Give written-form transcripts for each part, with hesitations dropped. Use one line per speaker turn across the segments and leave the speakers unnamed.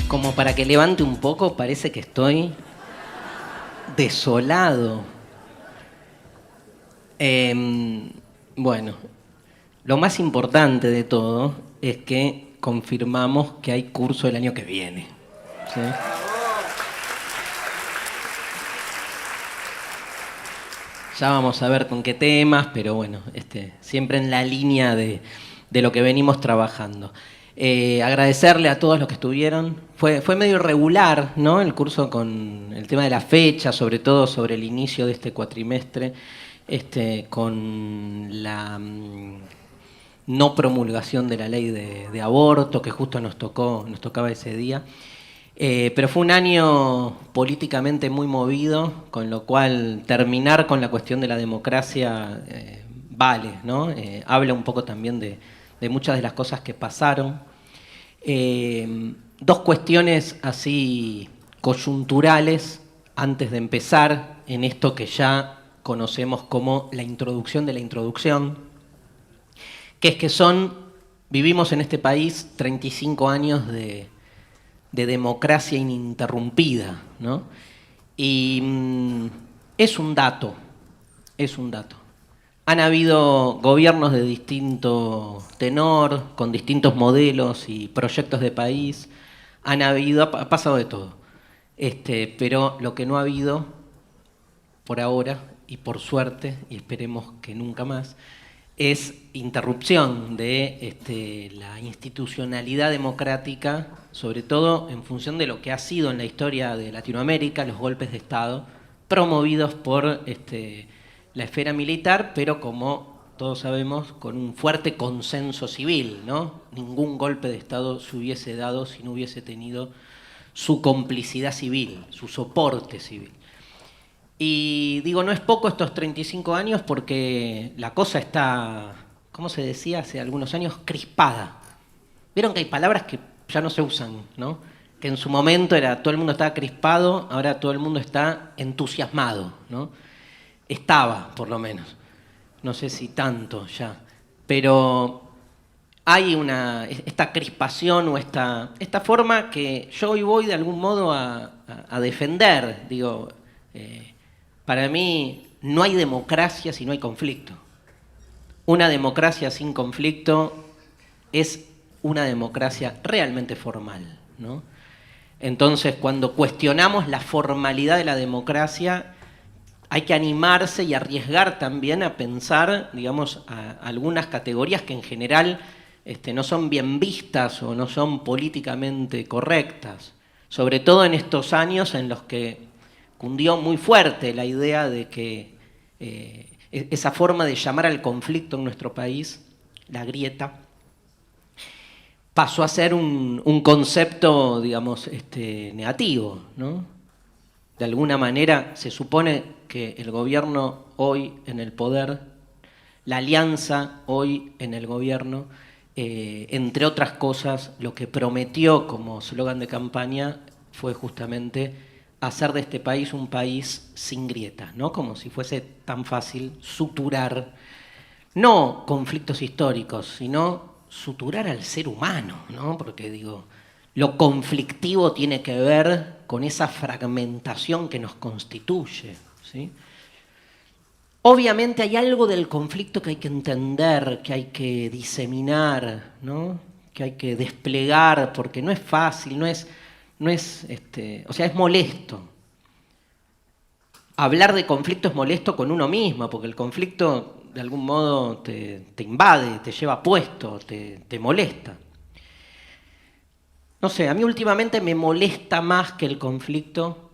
Como para que levante un poco, parece que estoy desolado. Bueno, lo más importante de todo es que confirmamos que hay curso el año que viene. ¿Sí? Ya vamos a ver con qué temas, pero bueno, siempre en la línea de lo que venimos trabajando. Agradecerle a todos los que estuvieron. Fue medio irregular, ¿no? El curso con el tema de la fecha, sobre todo sobre el inicio de este cuatrimestre, con la no promulgación de la ley de aborto, que justo nos tocaba ese día. Pero fue un año políticamente muy movido, con lo cual terminar con la cuestión de la democracia vale, ¿no? Habla un poco también de muchas de las cosas que pasaron. Dos cuestiones así coyunturales antes de empezar en esto que ya conocemos como la introducción de la introducción, que es que vivimos en este país 35 años de democracia ininterrumpida, ¿no? Y es un dato. Han habido gobiernos de distinto tenor, con distintos modelos y proyectos de país. Ha pasado de todo. Pero lo que no ha habido, por ahora, y por suerte, y esperemos que nunca más, es interrupción de la institucionalidad democrática, sobre todo en función de lo que ha sido en la historia de Latinoamérica, los golpes de Estado, promovidos por la esfera militar, pero como todos sabemos, con un fuerte consenso civil, ¿no? Ningún golpe de Estado se hubiese dado si no hubiese tenido su complicidad civil, su soporte civil. Y digo, no es poco estos 35 años porque la cosa está, ¿cómo se decía hace algunos años? Crispada. Vieron que hay palabras que ya no se usan, ¿no? Que en su momento todo el mundo estaba crispado, ahora todo el mundo está entusiasmado, ¿no? Estaba, por lo menos. No sé si tanto ya. Pero hay esta crispación o esta forma que yo hoy voy de algún modo a defender. Digo, para mí no hay democracia si no hay conflicto. Una democracia sin conflicto es una democracia realmente formal, ¿no? Entonces, cuando cuestionamos la formalidad de la democracia, hay que animarse y arriesgar también a pensar, digamos, a algunas categorías que en general no son bien vistas o no son políticamente correctas. Sobre todo en estos años en los que cundió muy fuerte la idea de que esa forma de llamar al conflicto en nuestro país, la grieta, pasó a ser un concepto, digamos, negativo, ¿no? De alguna manera se supone que el gobierno hoy en el poder, la alianza hoy en el gobierno, entre otras cosas, lo que prometió como eslogan de campaña fue justamente hacer de este país un país sin grietas, ¿no? Como si fuese tan fácil suturar, no conflictos históricos, sino suturar al ser humano, ¿no? Porque digo, lo conflictivo tiene que ver con esa fragmentación que nos constituye, ¿sí? Obviamente hay algo del conflicto que hay que entender, que hay que diseminar, ¿no? Que hay que desplegar, porque no es fácil, o sea, es molesto. Hablar de conflicto es molesto con uno mismo, porque el conflicto de algún modo te invade, te lleva puesto, te molesta. No sé, a mí últimamente me molesta más que el conflicto,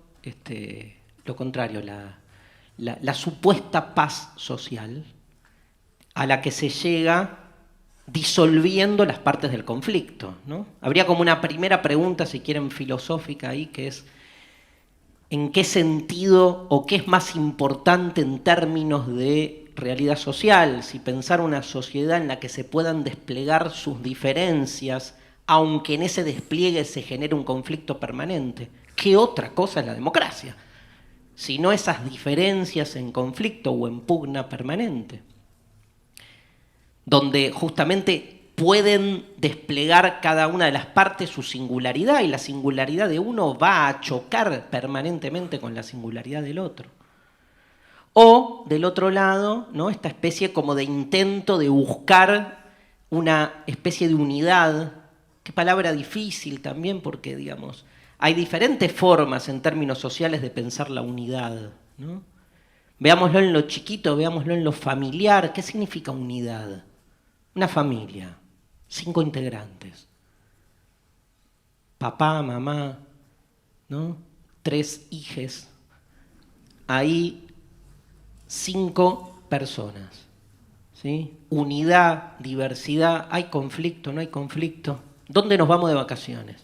lo contrario, la supuesta paz social a la que se llega disolviendo las partes del conflicto, ¿no? Habría como una primera pregunta, si quieren, filosófica ahí, que es ¿en qué sentido o qué es más importante en términos de realidad social? Si pensar una sociedad en la que se puedan desplegar sus diferencias, aunque en ese despliegue se genere un conflicto permanente. ¿Qué otra cosa es la democracia? Si no esas diferencias en conflicto o en pugna permanente, donde justamente pueden desplegar cada una de las partes su singularidad y la singularidad de uno va a chocar permanentemente con la singularidad del otro. O, del otro lado, ¿no? Esta especie como de intento de buscar una especie de unidad. Qué palabra difícil también, porque, digamos, hay diferentes formas en términos sociales de pensar la unidad, ¿no? Veámoslo en lo chiquito, veámoslo en lo familiar. ¿Qué significa unidad? Una familia, 5 integrantes. Papá, mamá, ¿no? 3 hijes. Ahí 5 personas, ¿sí? Unidad, diversidad, hay conflicto, no hay conflicto. ¿Dónde nos vamos de vacaciones?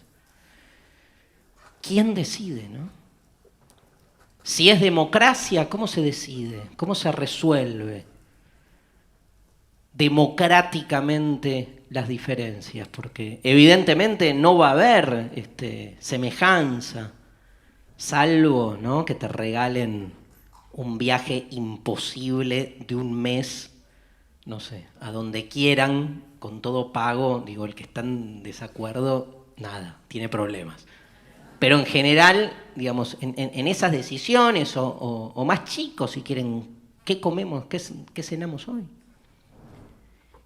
¿Quién decide, no? Si es democracia, ¿cómo se decide? ¿Cómo se resuelve democráticamente las diferencias? Porque evidentemente no va a haber semejanza, salvo, ¿no?, que te regalen un viaje imposible de un mes, no sé, a donde quieran, con todo pago. Digo, el que está en desacuerdo, nada, tiene problemas. Pero en general, digamos, en esas decisiones, o más chicos, si quieren, ¿qué comemos? ¿Qué cenamos hoy?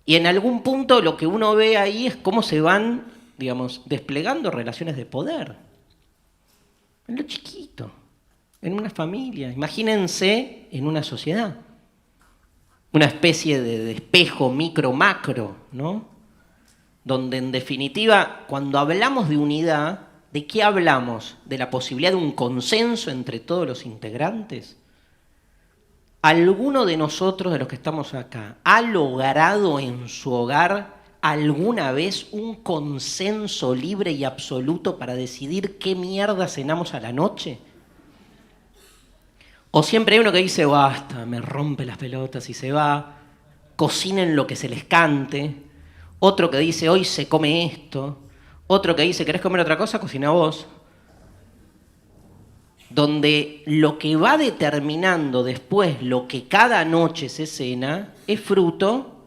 Y en algún punto lo que uno ve ahí es cómo se van, digamos, desplegando relaciones de poder. En lo chiquito, en una familia. Imagínense en una sociedad. Una especie de espejo micro-macro, ¿no? Donde en definitiva, cuando hablamos de unidad, ¿de qué hablamos? ¿De la posibilidad de un consenso entre todos los integrantes? ¿Alguno de nosotros, de los que estamos acá, ha logrado en su hogar alguna vez un consenso libre y absoluto para decidir qué mierda cenamos a la noche? ¿O siempre hay uno que dice, basta, me rompe las pelotas y se va, cocinen lo que se les cante? Otro que dice, hoy se come esto. Otro que dice, ¿querés comer otra cosa? Cocina vos. Donde lo que va determinando después lo que cada noche se cena es fruto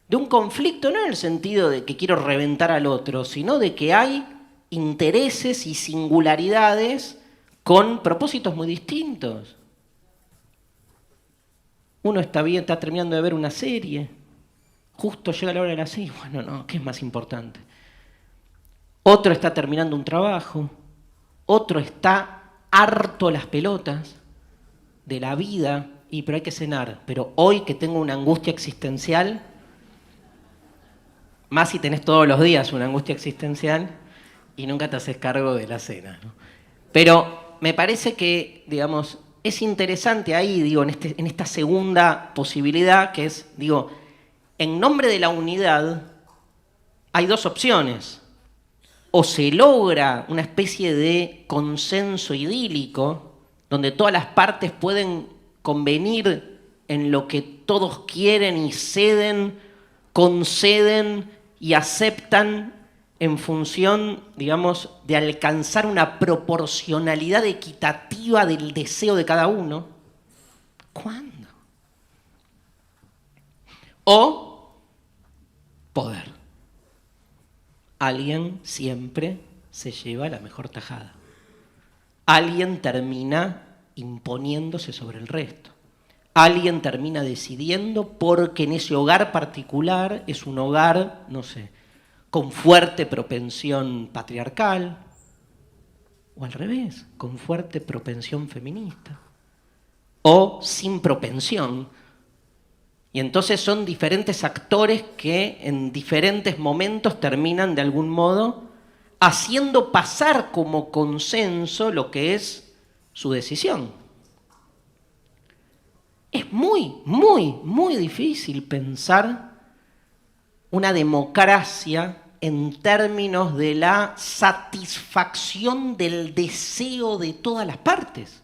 de un conflicto, no en el sentido de que quiero reventar al otro, sino de que hay intereses y singularidades con propósitos muy distintos. Uno está terminando de ver una serie, justo llega la hora de la serie, bueno, no, ¿qué es más importante? Otro está terminando un trabajo, otro está harto las pelotas de la vida, pero hay que cenar. Pero hoy que tengo una angustia existencial, más si tenés todos los días una angustia existencial y nunca te haces cargo de la cena, ¿no? Pero me parece que, digamos, es interesante ahí, digo, en esta segunda posibilidad, que es, digo, en nombre de la unidad hay 2 opciones. O se logra una especie de consenso idílico, donde todas las partes pueden convenir en lo que todos quieren y ceden, conceden y aceptan en función, digamos, de alcanzar una proporcionalidad equitativa del deseo de cada uno. ¿Cuándo? O poder. Alguien siempre se lleva la mejor tajada. Alguien termina imponiéndose sobre el resto. Alguien termina decidiendo porque en ese hogar particular es un hogar, no sé, con fuerte propensión patriarcal, o al revés, con fuerte propensión feminista, o sin propensión. Y entonces son diferentes actores que en diferentes momentos terminan de algún modo haciendo pasar como consenso lo que es su decisión. Es muy, muy, muy difícil pensar una democracia en términos de la satisfacción del deseo de todas las partes.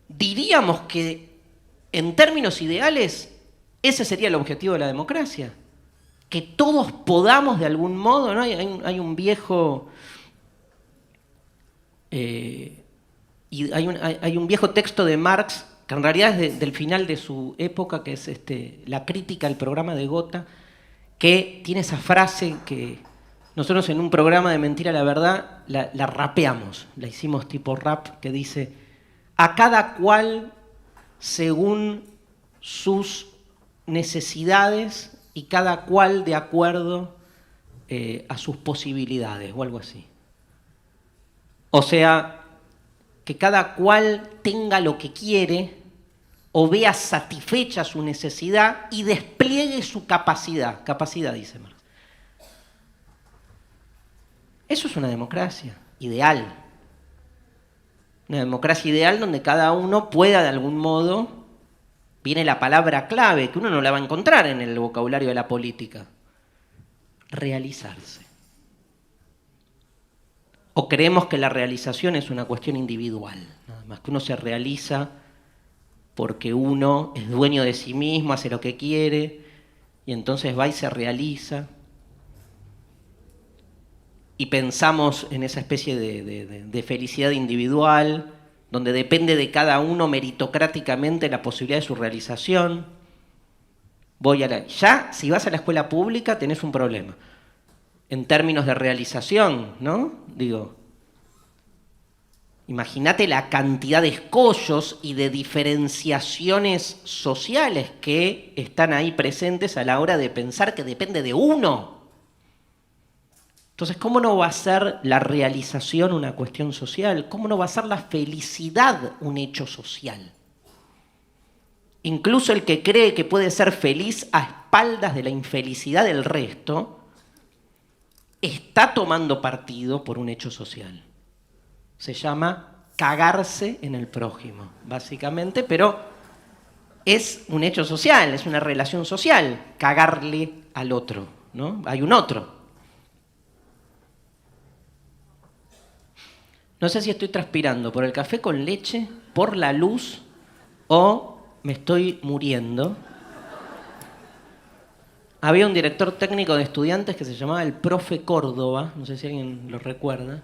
Diríamos que, en términos ideales, ese sería el objetivo de la democracia. Que todos podamos, de algún modo, ¿no? Hay un viejo... y hay un viejo texto de Marx que en realidad es del final de su época, que es la crítica al programa de Gotha, que tiene esa frase que nosotros en un programa de Mentira la Verdad la rapeamos, la hicimos tipo rap, que dice: a cada cual según sus necesidades y cada cual de acuerdo a sus posibilidades, o algo así. O sea, que cada cual tenga lo que quiere o vea satisfecha su necesidad y despliegue su capacidad. Capacidad, dice Marx. Eso es una democracia ideal. Una democracia ideal donde cada uno pueda de algún modo, viene la palabra clave, que uno no la va a encontrar en el vocabulario de la política: realizarse. O creemos que la realización es una cuestión individual, nada más, que uno se realiza porque uno es dueño de sí mismo, hace lo que quiere, y entonces va y se realiza. Y pensamos en esa especie de felicidad individual, donde depende de cada uno meritocráticamente la posibilidad de su realización. Ya, si vas a la escuela pública, tenés un problema. En términos de realización, ¿no? Digo, imagínate la cantidad de escollos y de diferenciaciones sociales que están ahí presentes a la hora de pensar que depende de uno. Entonces, ¿cómo no va a ser la realización una cuestión social? ¿Cómo no va a ser la felicidad un hecho social? Incluso el que cree que puede ser feliz a espaldas de la infelicidad del resto está tomando partido por un hecho social. Se llama cagarse en el prójimo, básicamente, pero es un hecho social, es una relación social, cagarle al otro, ¿no? Hay un otro. No sé si estoy transpirando por el café con leche, por la luz o me estoy muriendo. Había un director técnico de estudiantes que se llamaba el profe Córdoba, no sé si alguien lo recuerda,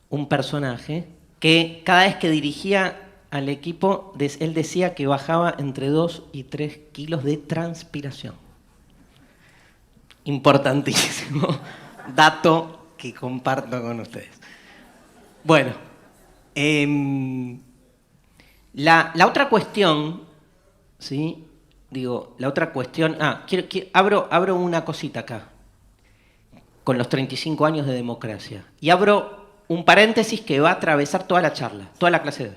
un personaje que cada vez que dirigía al equipo, él decía que bajaba entre 2 y 3 kilos de transpiración. Importantísimo dato que comparto con ustedes. Bueno, la otra cuestión, ¿sí? Digo, la otra cuestión... abro una cosita acá, con los 35 años de democracia. Y abro un paréntesis que va a atravesar toda la charla, toda la clase de hoy.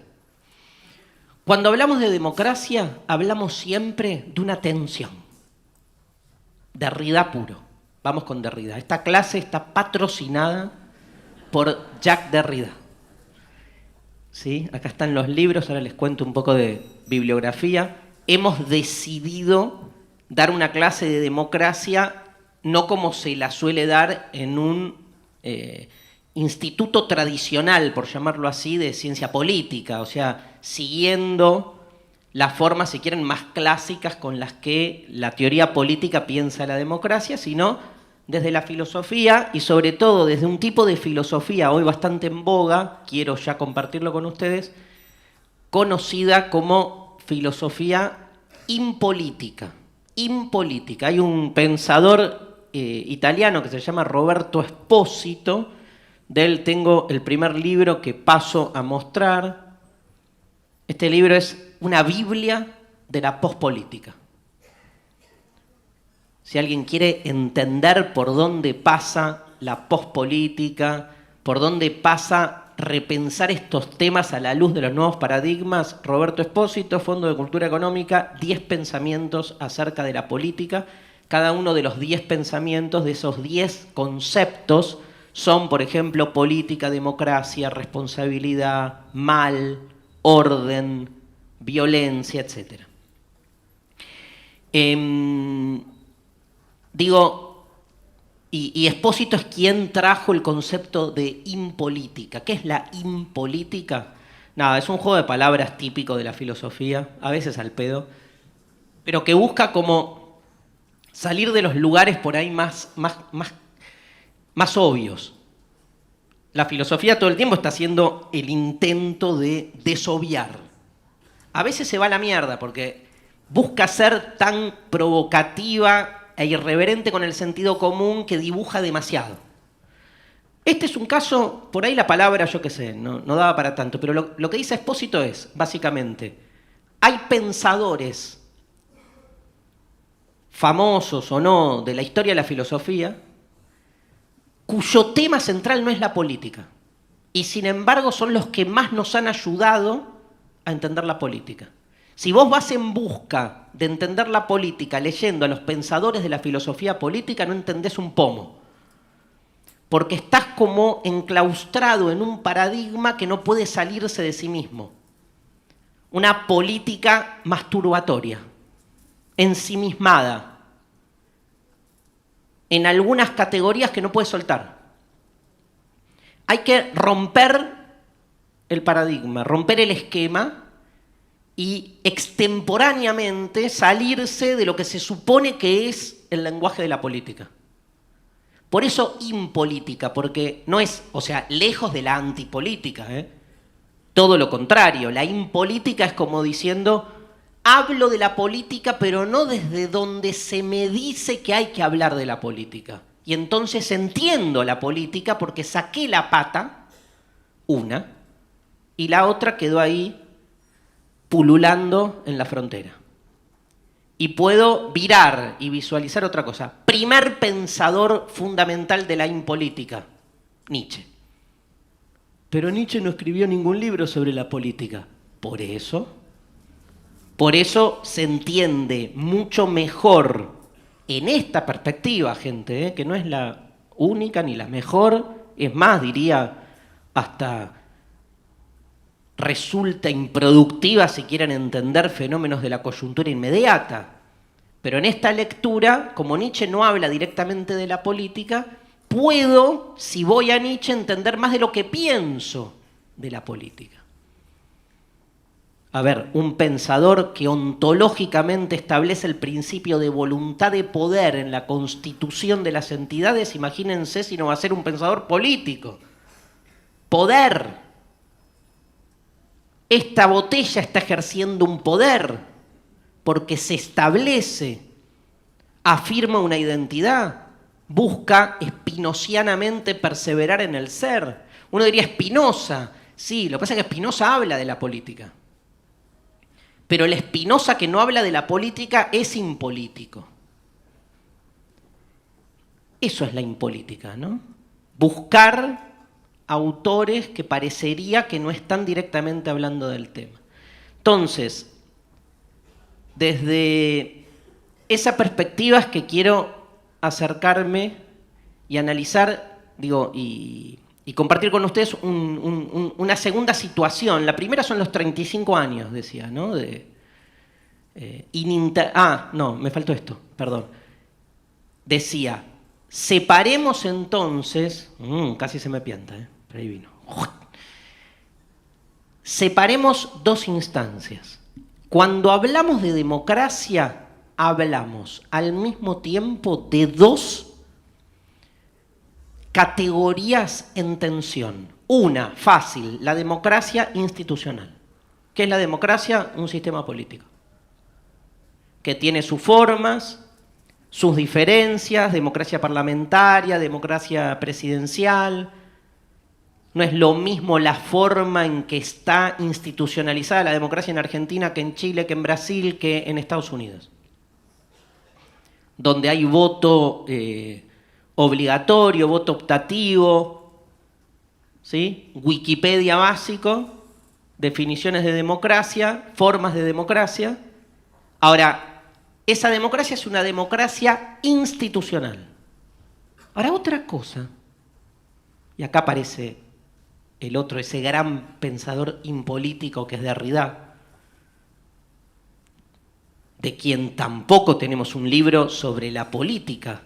Cuando hablamos de democracia, hablamos siempre de una tensión. Derrida puro. Vamos con Derrida. Esta clase está patrocinada por Jacques Derrida. ¿Sí? Acá están los libros, ahora les cuento un poco de bibliografía. Hemos decidido dar una clase de democracia no como se la suele dar en un instituto tradicional, por llamarlo así, de ciencia política, o sea, siguiendo las formas, si quieren, más clásicas con las que la teoría política piensa la democracia, sino desde la filosofía y sobre todo desde un tipo de filosofía hoy bastante en boga, quiero ya compartirlo con ustedes, conocida como filosofía impolítica. Impolítica. Hay un pensador italiano que se llama Roberto Espósito, de él tengo el primer libro que paso a mostrar. Este libro es una Biblia de la pospolítica. Si alguien quiere entender por dónde pasa la pospolítica, por dónde pasa repensar estos temas a la luz de los nuevos paradigmas, Roberto Espósito, Fondo de Cultura Económica, 10 pensamientos acerca de la política. Cada uno de los 10 pensamientos, de esos 10 conceptos, son, por ejemplo, política, democracia, responsabilidad, mal, orden, violencia, etc. Y Espósito es quien trajo el concepto de impolítica. ¿Qué es la impolítica? Nada, es un juego de palabras típico de la filosofía, a veces al pedo, pero que busca como salir de los lugares por ahí más obvios. La filosofía todo el tiempo está haciendo el intento de desobviar. a veces se va a la mierda porque busca ser tan provocativa e irreverente con el sentido común que dibuja demasiado. Este es un caso, por ahí la palabra, yo qué sé, no daba para tanto, pero lo que dice Espósito es, básicamente, hay pensadores famosos o no de la historia de la filosofía cuyo tema central no es la política y sin embargo son los que más nos han ayudado a entender la política. Si vos vas en busca de entender la política leyendo a los pensadores de la filosofía política, no entendés un pomo. Porque estás como enclaustrado en un paradigma que no puede salirse de sí mismo. Una política masturbatoria, ensimismada, en algunas categorías que no puedes soltar. Hay que romper el paradigma, romper el esquema y extemporáneamente salirse de lo que se supone que es el lenguaje de la política. Por eso impolítica, porque no es, o sea, lejos de la antipolítica, todo lo contrario. La impolítica es como diciendo, hablo de la política, pero no desde donde se me dice que hay que hablar de la política. Y entonces entiendo la política porque saqué la pata, una, y la otra quedó ahí pululando en la frontera. Y puedo virar y visualizar otra cosa. Primer pensador fundamental de la impolítica, Nietzsche. Pero Nietzsche no escribió ningún libro sobre la política. Por eso se entiende mucho mejor en esta perspectiva, gente, que no es la única ni la mejor, es más, diría, hasta resulta improductiva si quieren entender fenómenos de la coyuntura inmediata. Pero en esta lectura, como Nietzsche no habla directamente de la política, puedo, si voy a Nietzsche, entender más de lo que pienso de la política. A ver, un pensador que ontológicamente establece el principio de voluntad de poder en la constitución de las entidades, imagínense si no va a ser un pensador político. Poder. Esta botella está ejerciendo un poder porque se establece, afirma una identidad, busca espinocianamente perseverar en el ser. Uno diría Spinoza, sí, lo que pasa es que Spinoza habla de la política. Pero el Spinoza que no habla de la política es impolítico. Eso es la impolítica, ¿no? Buscar autores que parecería que no están directamente hablando del tema. Entonces, desde esa perspectiva es que quiero acercarme y analizar, y compartir con ustedes una segunda situación. La primera son los 35 años, decía, ¿no? Me faltó esto, perdón. Decía, separemos entonces, casi se me pianta, pero ahí vino. Separemos dos instancias. Cuando hablamos de democracia, hablamos al mismo tiempo de dos categorías en tensión. Una, fácil, la democracia institucional. ¿Qué es la democracia? Un sistema político que tiene sus formas, sus diferencias, democracia parlamentaria, democracia presidencial. No es lo mismo la forma en que está institucionalizada la democracia en Argentina que en Chile, que en Brasil, que en Estados Unidos. Donde hay voto obligatorio, voto optativo, ¿sí? Wikipedia básico, definiciones de democracia, formas de democracia. Ahora, esa democracia es una democracia institucional. Ahora, otra cosa, y acá aparece el otro, ese gran pensador impolítico que es Derrida, de quien tampoco tenemos un libro sobre la política,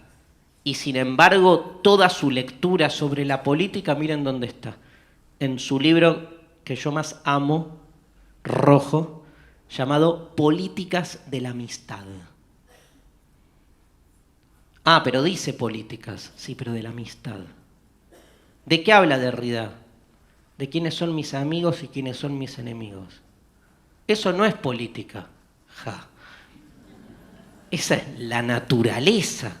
y sin embargo toda su lectura sobre la política, miren dónde está, en su libro que yo más amo, rojo, llamado Políticas de la Amistad. Pero dice políticas, sí, pero de la amistad. ¿De qué habla Derrida? De quiénes son mis amigos y quiénes son mis enemigos. Eso no es política. Ja. Esa es la naturaleza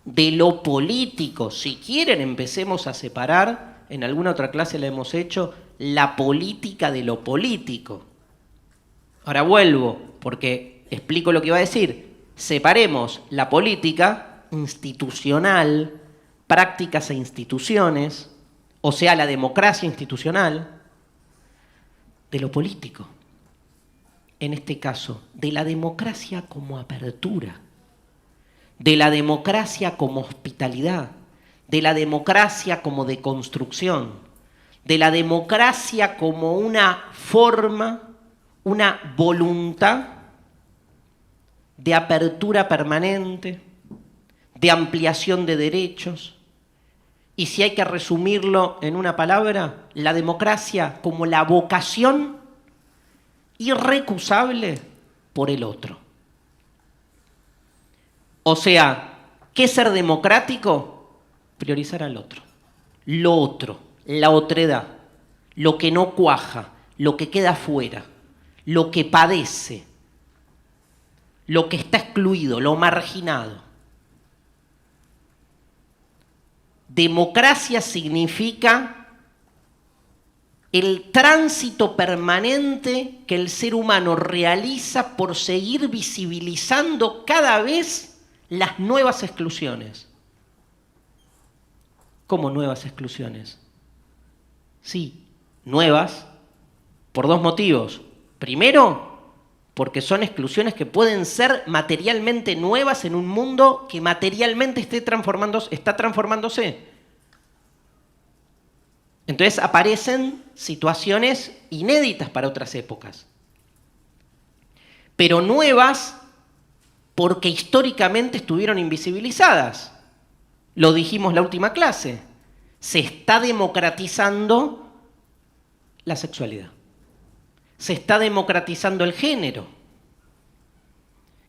de lo político. Si quieren, empecemos a separar, en alguna otra clase la hemos hecho, la política de lo político. Ahora vuelvo, porque explico lo que iba a decir. Separemos la política institucional, prácticas e instituciones, o sea, la democracia institucional, de lo político. En este caso, de la democracia como apertura, de la democracia como hospitalidad, de la democracia como deconstrucción, de la democracia como una forma, una voluntad de apertura permanente, de ampliación de derechos, y si hay que resumirlo en una palabra, la democracia como la vocación irrecusable por el otro. O sea, ¿qué es ser democrático? Priorizar al otro, la otredad, lo que no cuaja, lo que queda fuera, lo que padece, lo que está excluido, lo marginado. Democracia significa el tránsito permanente que el ser humano realiza por seguir visibilizando cada vez las nuevas exclusiones. ¿Cómo nuevas exclusiones? Sí, nuevas por dos motivos. Primero, porque son exclusiones que pueden ser materialmente nuevas en un mundo que materialmente está transformándose. Entonces aparecen situaciones inéditas para otras épocas. Pero nuevas porque históricamente estuvieron invisibilizadas. Lo dijimos la última clase. Se está democratizando la sexualidad. Se está democratizando el género.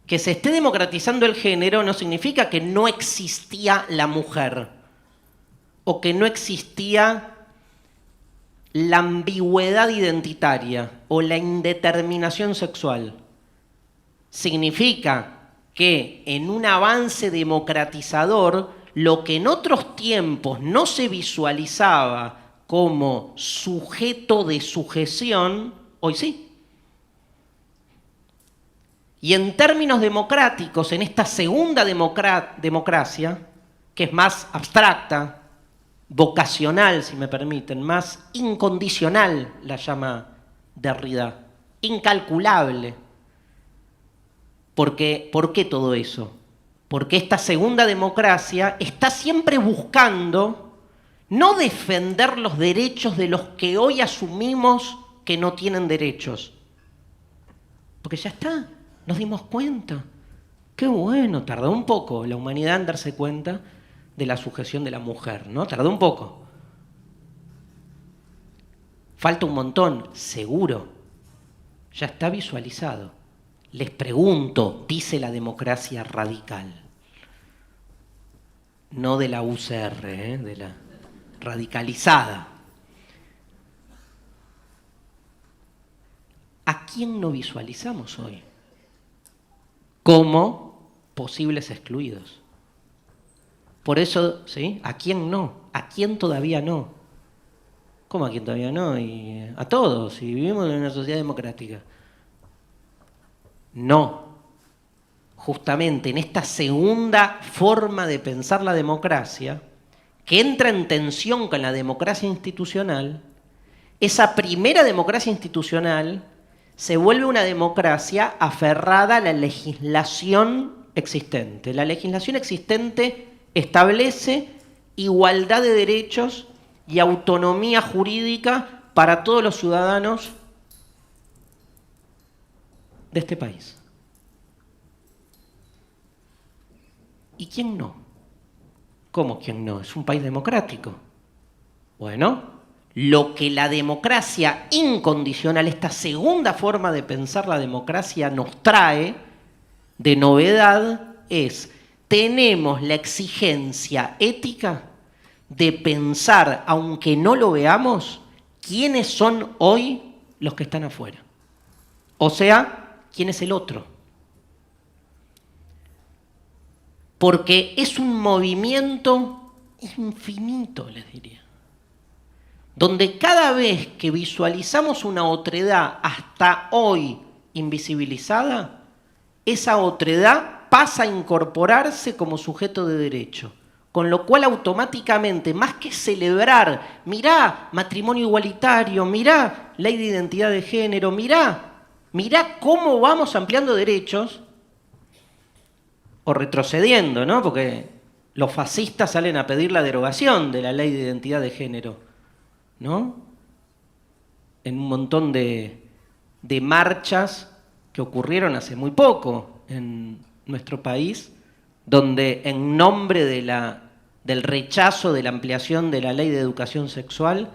Que se esté democratizando el género no significa que no existía la mujer o que no existía la ambigüedad identitaria o la indeterminación sexual. Significa que en un avance democratizador, lo que en otros tiempos no se visualizaba como sujeto de sujeción, hoy sí. Y en términos democráticos, en esta segunda democracia, que es más abstracta, vocacional, si me permiten, más incondicional, la llama Derrida, incalculable. ¿Por qué todo eso? Porque esta segunda democracia está siempre buscando no defender los derechos de los que hoy asumimos que no tienen derechos. Porque ya está, nos dimos cuenta. Qué bueno, tardó un poco la humanidad en darse cuenta de la sujeción de la mujer, ¿no? Tardó un poco. Falta un montón, seguro. Ya está visualizado. Les pregunto, dice la democracia radical. No de la UCR, de la radicalizada. ¿A quién no visualizamos hoy como posibles excluidos? Por eso, ¿sí? ¿A quién no? ¿A quién todavía no? ¿Cómo a quién todavía no? Y a todos, y vivimos en una sociedad democrática. No. Justamente en esta segunda forma de pensar la democracia, que entra en tensión con la democracia institucional, esa primera democracia institucional se vuelve una democracia aferrada a la legislación existente. La legislación existente establece igualdad de derechos y autonomía jurídica para todos los ciudadanos de este país. ¿Y quién no? ¿Cómo quién no? Es un país democrático. Bueno, lo que la democracia incondicional, esta segunda forma de pensar la democracia, nos trae de novedad es: tenemos la exigencia ética de pensar, aunque no lo veamos, quiénes son hoy los que están afuera. O sea, ¿quién es el otro? Porque es un movimiento infinito, les diría. Donde cada vez que visualizamos una otredad hasta hoy invisibilizada, esa otredad pasa a incorporarse como sujeto de derecho. Con lo cual automáticamente, más que celebrar, mirá, matrimonio igualitario, mirá, ley de identidad de género, mirá cómo vamos ampliando derechos, o retrocediendo, ¿no? Porque los fascistas salen a pedir la derogación de la ley de identidad de género, ¿no? En un montón de marchas que ocurrieron hace muy poco en nuestro país, donde en nombre del rechazo de la ampliación de la ley de educación sexual,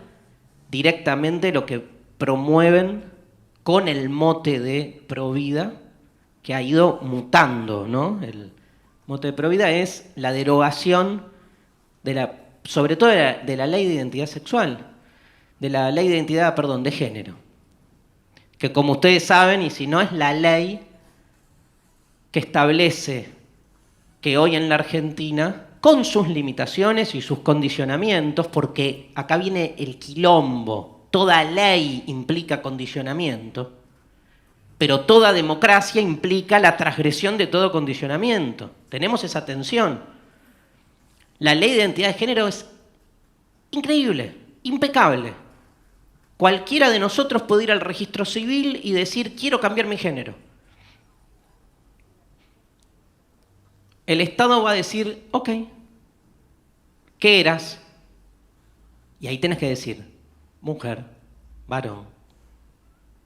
directamente lo que promueven con el mote de provida, que ha ido mutando, ¿no? El mote de provida es la derogación, sobre todo de la ley de identidad sexual, de la ley de identidad, perdón, de género, que como ustedes saben, y si no, es la ley que establece que hoy en la Argentina, con sus limitaciones y sus condicionamientos, porque acá viene el quilombo, toda ley implica condicionamiento, pero toda democracia implica la transgresión de todo condicionamiento. Tenemos esa tensión. La ley de identidad de género es increíble, impecable. Cualquiera de nosotros puede ir al registro civil y decir, quiero cambiar mi género. El Estado va a decir, ok, ¿qué eras? Y ahí tenés que decir, mujer, varón.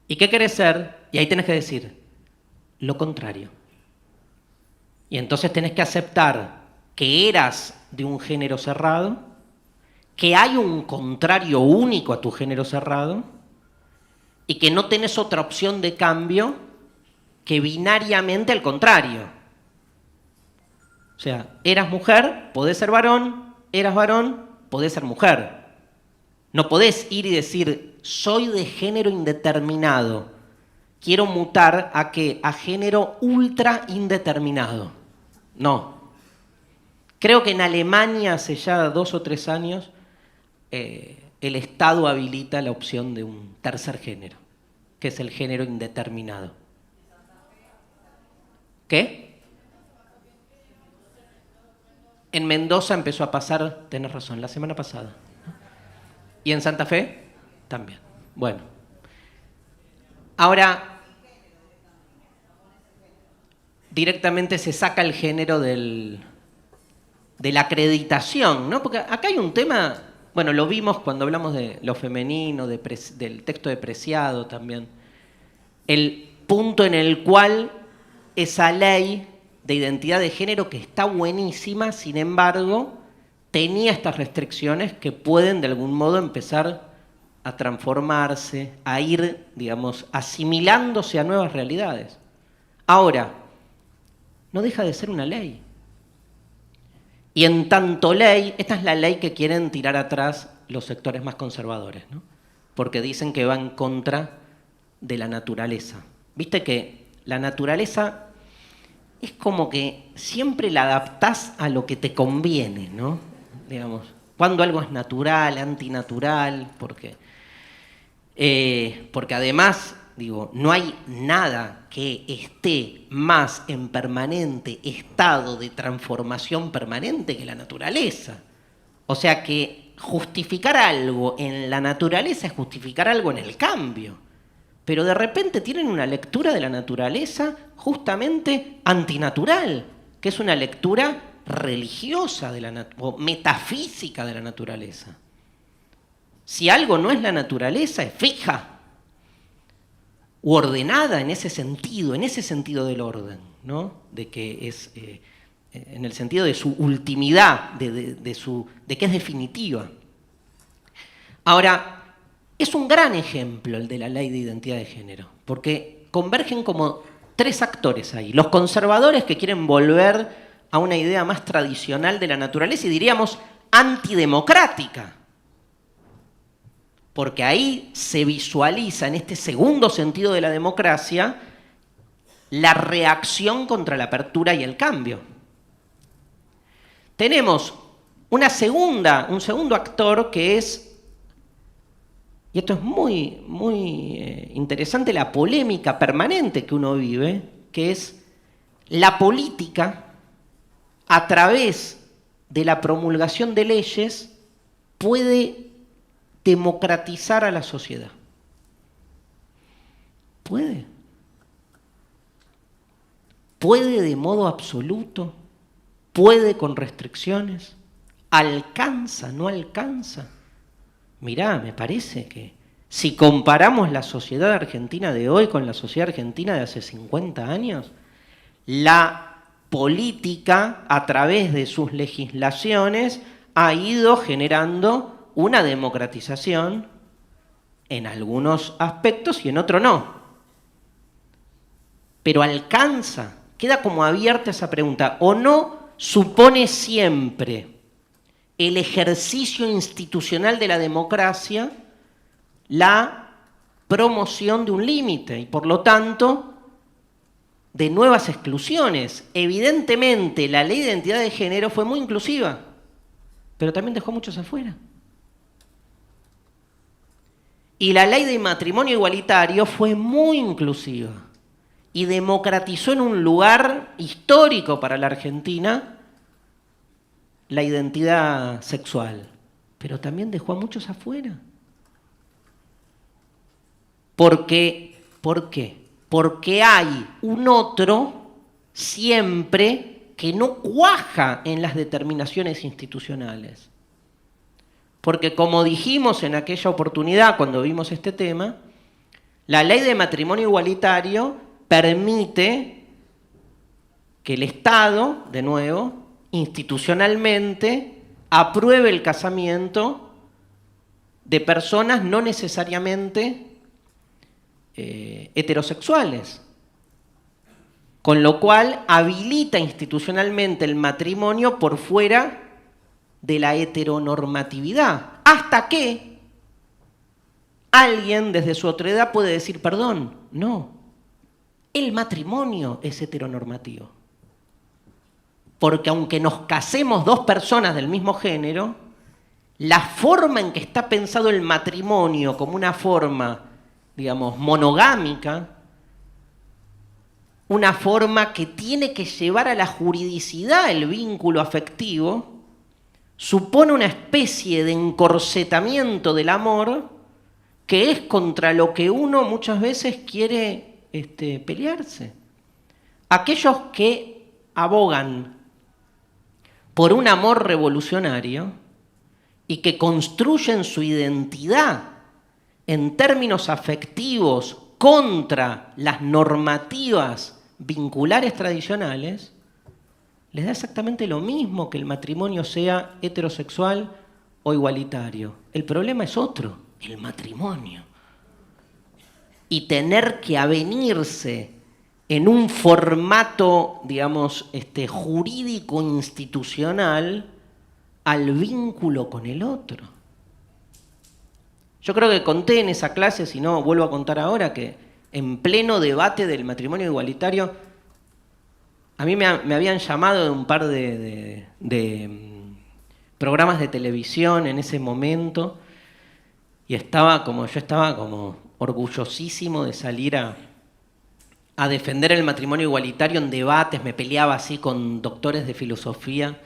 ¿Y qué querés ser? Y ahí tenés que decir, lo contrario. Y entonces tenés que aceptar que eras de un género cerrado, que hay un contrario único a tu género cerrado, y que no tenés otra opción de cambio que binariamente al contrario. O sea, eras mujer, podés ser varón, eras varón, podés ser mujer. No podés ir y decir, soy de género indeterminado, quiero mutar ¿a qué? A género ultra indeterminado. No. Creo que en Alemania hace ya 2 o 3 años el Estado habilita la opción de un tercer género, que es el género indeterminado. ¿Qué? En Mendoza empezó a pasar, tenés razón, la semana pasada. ¿Y en Santa Fe? También. Bueno. Ahora, directamente se saca el género de la acreditación, ¿no? Porque acá hay un tema, bueno, lo vimos cuando hablamos de lo femenino, del texto de Preciado también. El punto en el cual esa ley de identidad de género, que está buenísima, sin embargo, tenía estas restricciones que pueden de algún modo empezar a transformarse, a ir, digamos, asimilándose a nuevas realidades. Ahora, no deja de ser una ley. Y en tanto ley, esta es la ley que quieren tirar atrás los sectores más conservadores, ¿no? Porque dicen que va en contra de la naturaleza. Viste que la naturaleza es como que siempre la adaptás a lo que te conviene, ¿no? Digamos, cuando algo es natural, antinatural, porque además, digo, no hay nada que esté más en permanente estado de transformación permanente que la naturaleza. O sea que justificar algo en la naturaleza es justificar algo en el cambio. Pero de repente tienen una lectura de la naturaleza justamente antinatural, que es una lectura religiosa o metafísica de la naturaleza. Si algo no es la naturaleza, es fija u ordenada en ese sentido del orden, ¿no? De que es, en el sentido de su ultimidad, de que es definitiva. Ahora, es un gran ejemplo el de la ley de identidad de género, porque convergen como 3 actores ahí. Los conservadores que quieren volver a una idea más tradicional de la naturaleza y diríamos antidemocrática. porque ahí se visualiza en este segundo sentido de la democracia la reacción contra la apertura y el cambio. Tenemos un segundo actor que es, y esto es muy, muy interesante, la polémica permanente que uno vive, que es la política a través de la promulgación de leyes puede democratizar a la sociedad. Puede. Puede de modo absoluto, puede con restricciones, alcanza, no alcanza. Mirá, me parece que si comparamos la sociedad argentina de hoy con la sociedad argentina de hace 50 años, la política, a través de sus legislaciones, ha ido generando una democratización en algunos aspectos y en otros no. Pero alcanza, queda como abierta esa pregunta, o no supone siempre el ejercicio institucional de la democracia la promoción de un límite y por lo tanto de nuevas exclusiones. Evidentemente la ley de identidad de género fue muy inclusiva, pero también dejó muchos afuera. Y la ley de matrimonio igualitario fue muy inclusiva y democratizó en un lugar histórico para la Argentina la identidad sexual, pero también dejó a muchos afuera. ¿Por qué? Porque hay un otro siempre que no cuaja en las determinaciones institucionales. Porque como dijimos en aquella oportunidad cuando vimos este tema, la ley de matrimonio igualitario permite que el Estado, de nuevo, institucionalmente, apruebe el casamiento de personas no necesariamente heterosexuales, con lo cual habilita institucionalmente el matrimonio por fuera de la heteronormatividad, hasta que alguien desde su otredad puede decir, perdón, no, el matrimonio es heteronormativo. Porque aunque nos casemos dos personas del mismo género, la forma en que está pensado el matrimonio como una forma, digamos, monogámica, una forma que tiene que llevar a la juridicidad el vínculo afectivo, supone una especie de encorsetamiento del amor que es contra lo que uno muchas veces quiere pelearse. Aquellos que abogan por un amor revolucionario y que construyen su identidad en términos afectivos contra las normativas vinculares tradicionales, les da exactamente lo mismo que el matrimonio sea heterosexual o igualitario. El problema es otro, el matrimonio. Y tener que avenirse en un formato, digamos, jurídico institucional al vínculo con el otro. Yo creo que conté en esa clase, si no vuelvo a contar ahora, que en pleno debate del matrimonio igualitario, a mí me habían llamado de un par de programas de televisión en ese momento y yo estaba como orgullosísimo de salir a defender el matrimonio igualitario en debates, me peleaba así con doctores de filosofía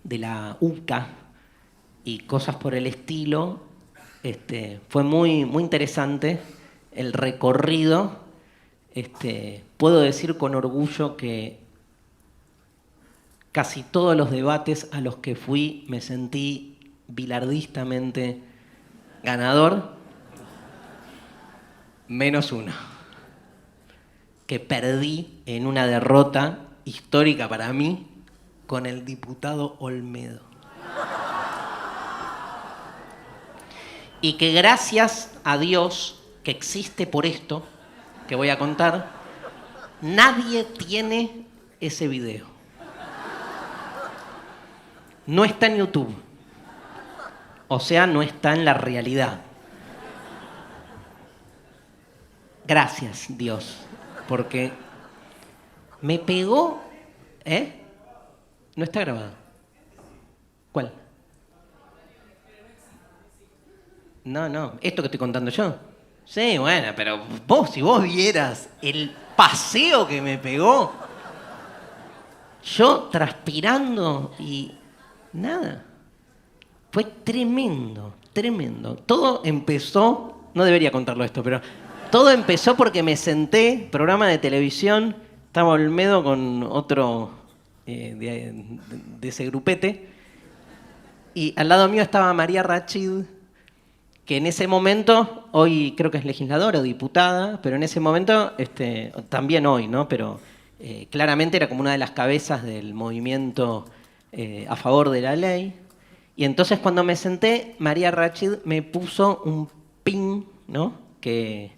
de la UCA y cosas por el estilo. Fue muy, muy interesante el recorrido. Puedo decir con orgullo que casi todos los debates a los que fui me sentí bilardistamente ganador, menos uno, que perdí en una derrota histórica para mí con el diputado Olmedo. Y que gracias a Dios que existe por esto que voy a contar, nadie tiene ese video. No está en YouTube. O sea, no está en la realidad. Gracias, Dios. Porque me pegó... ¿Eh? No está grabado. ¿Cuál? No. ¿Esto que estoy contando yo? Sí, bueno, pero vos, si vos vieras el paseo que me pegó, yo transpirando y nada. Fue tremendo, tremendo. Todo empezó, no debería contarlo esto, pero todo empezó porque me senté, programa de televisión, estaba Olmedo con otro de ese grupete, y al lado mío estaba María Rachid, que en ese momento, hoy creo que es legisladora o diputada, pero en ese momento, también hoy, ¿no? Pero claramente era como una de las cabezas del movimiento a favor de la ley. Y entonces cuando me senté, María Rachid me puso un pin, ¿no? Que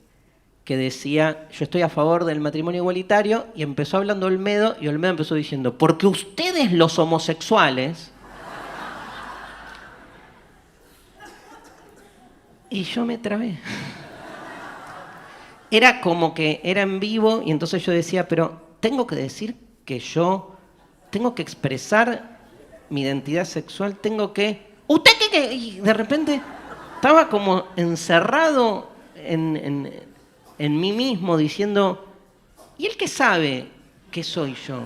decía, yo estoy a favor del matrimonio igualitario, y empezó hablando Olmedo, y Olmedo empezó diciendo, porque ustedes los homosexuales... Y yo me trabé. Era como que era en vivo y entonces yo decía, pero tengo que decir que yo tengo que expresar mi identidad sexual, tengo que... ¿Usted qué? Y de repente estaba como encerrado en mí mismo diciendo, ¿y él qué sabe que soy yo?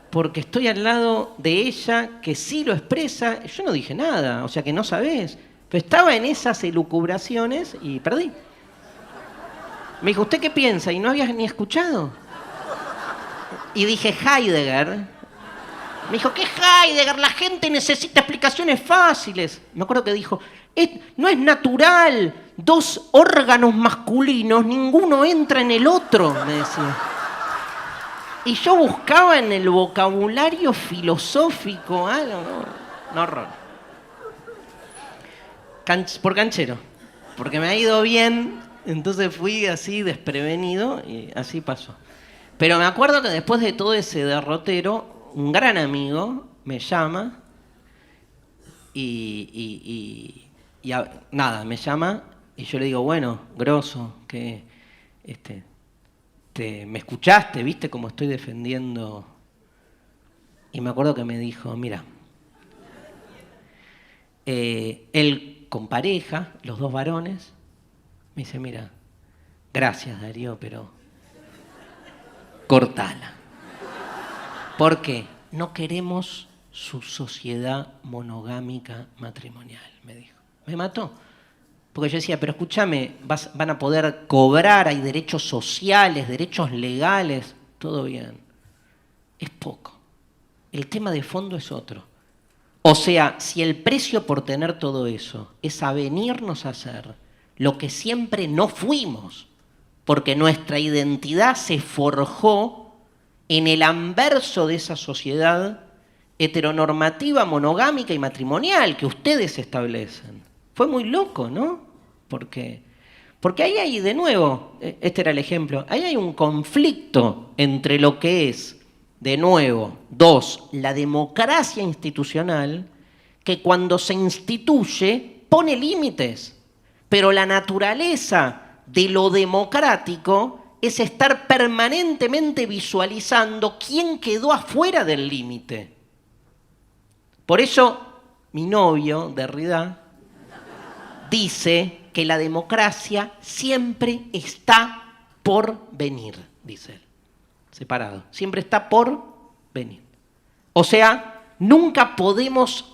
Porque estoy al lado de ella que sí lo expresa. Yo no dije nada, o sea que no sabés. Pero estaba en esas elucubraciones y perdí. Me dijo, ¿usted qué piensa? Y no había ni escuchado. Y dije, Heidegger. Me dijo, ¿qué Heidegger? La gente necesita explicaciones fáciles. Me acuerdo que dijo, no es natural. Dos órganos masculinos, ninguno entra en el otro, me decía. Y yo buscaba en el vocabulario filosófico algo, no horror. Por canchero, porque me ha ido bien, entonces fui así desprevenido y así pasó. Pero me acuerdo que después de todo ese derrotero, un gran amigo me llama nada, me llama y yo le digo, bueno, grosso, que me escuchaste, viste cómo estoy defendiendo. Y me acuerdo que me dijo, mira, él con pareja, los dos varones, me dice, mira, gracias Darío, pero cortala. ¿Por qué? No queremos su sociedad monogámica matrimonial, me dijo. Me mató. Porque yo decía, pero escúchame, van a poder cobrar, hay derechos sociales, derechos legales, todo bien. Es poco. El tema de fondo es otro. O sea, si el precio por tener todo eso es avenirnos a ser lo que siempre no fuimos, porque nuestra identidad se forjó en el anverso de esa sociedad heteronormativa, monogámica y matrimonial que ustedes establecen. Fue muy loco, ¿no? Porque ahí hay, de nuevo, este era el ejemplo, ahí hay un conflicto entre lo que es, de nuevo, la democracia institucional, que cuando se instituye pone límites, pero la naturaleza de lo democrático es estar permanentemente visualizando quién quedó afuera del límite. Por eso, mi novio, Derrida, dice que la democracia siempre está por venir, dice él. Separado. Siempre está por venir. O sea, nunca podemos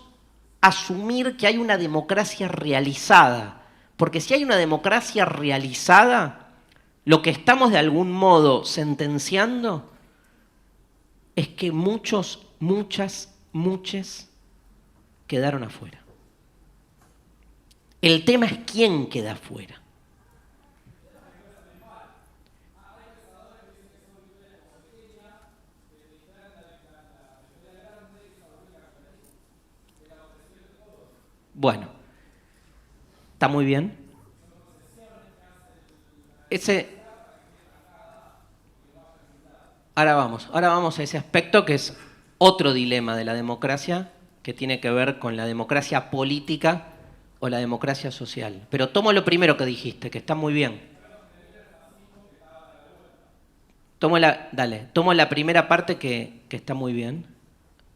asumir que hay una democracia realizada. Porque si hay una democracia realizada, lo que estamos de algún modo sentenciando es que muchos quedaron afuera. El tema es quién queda afuera. Bueno, está muy bien. Ahora vamos a ese aspecto que es otro dilema de la democracia, que tiene que ver con la democracia política o la democracia social. Pero tomo lo primero que dijiste, que está muy bien. Tomo la primera parte que está muy bien,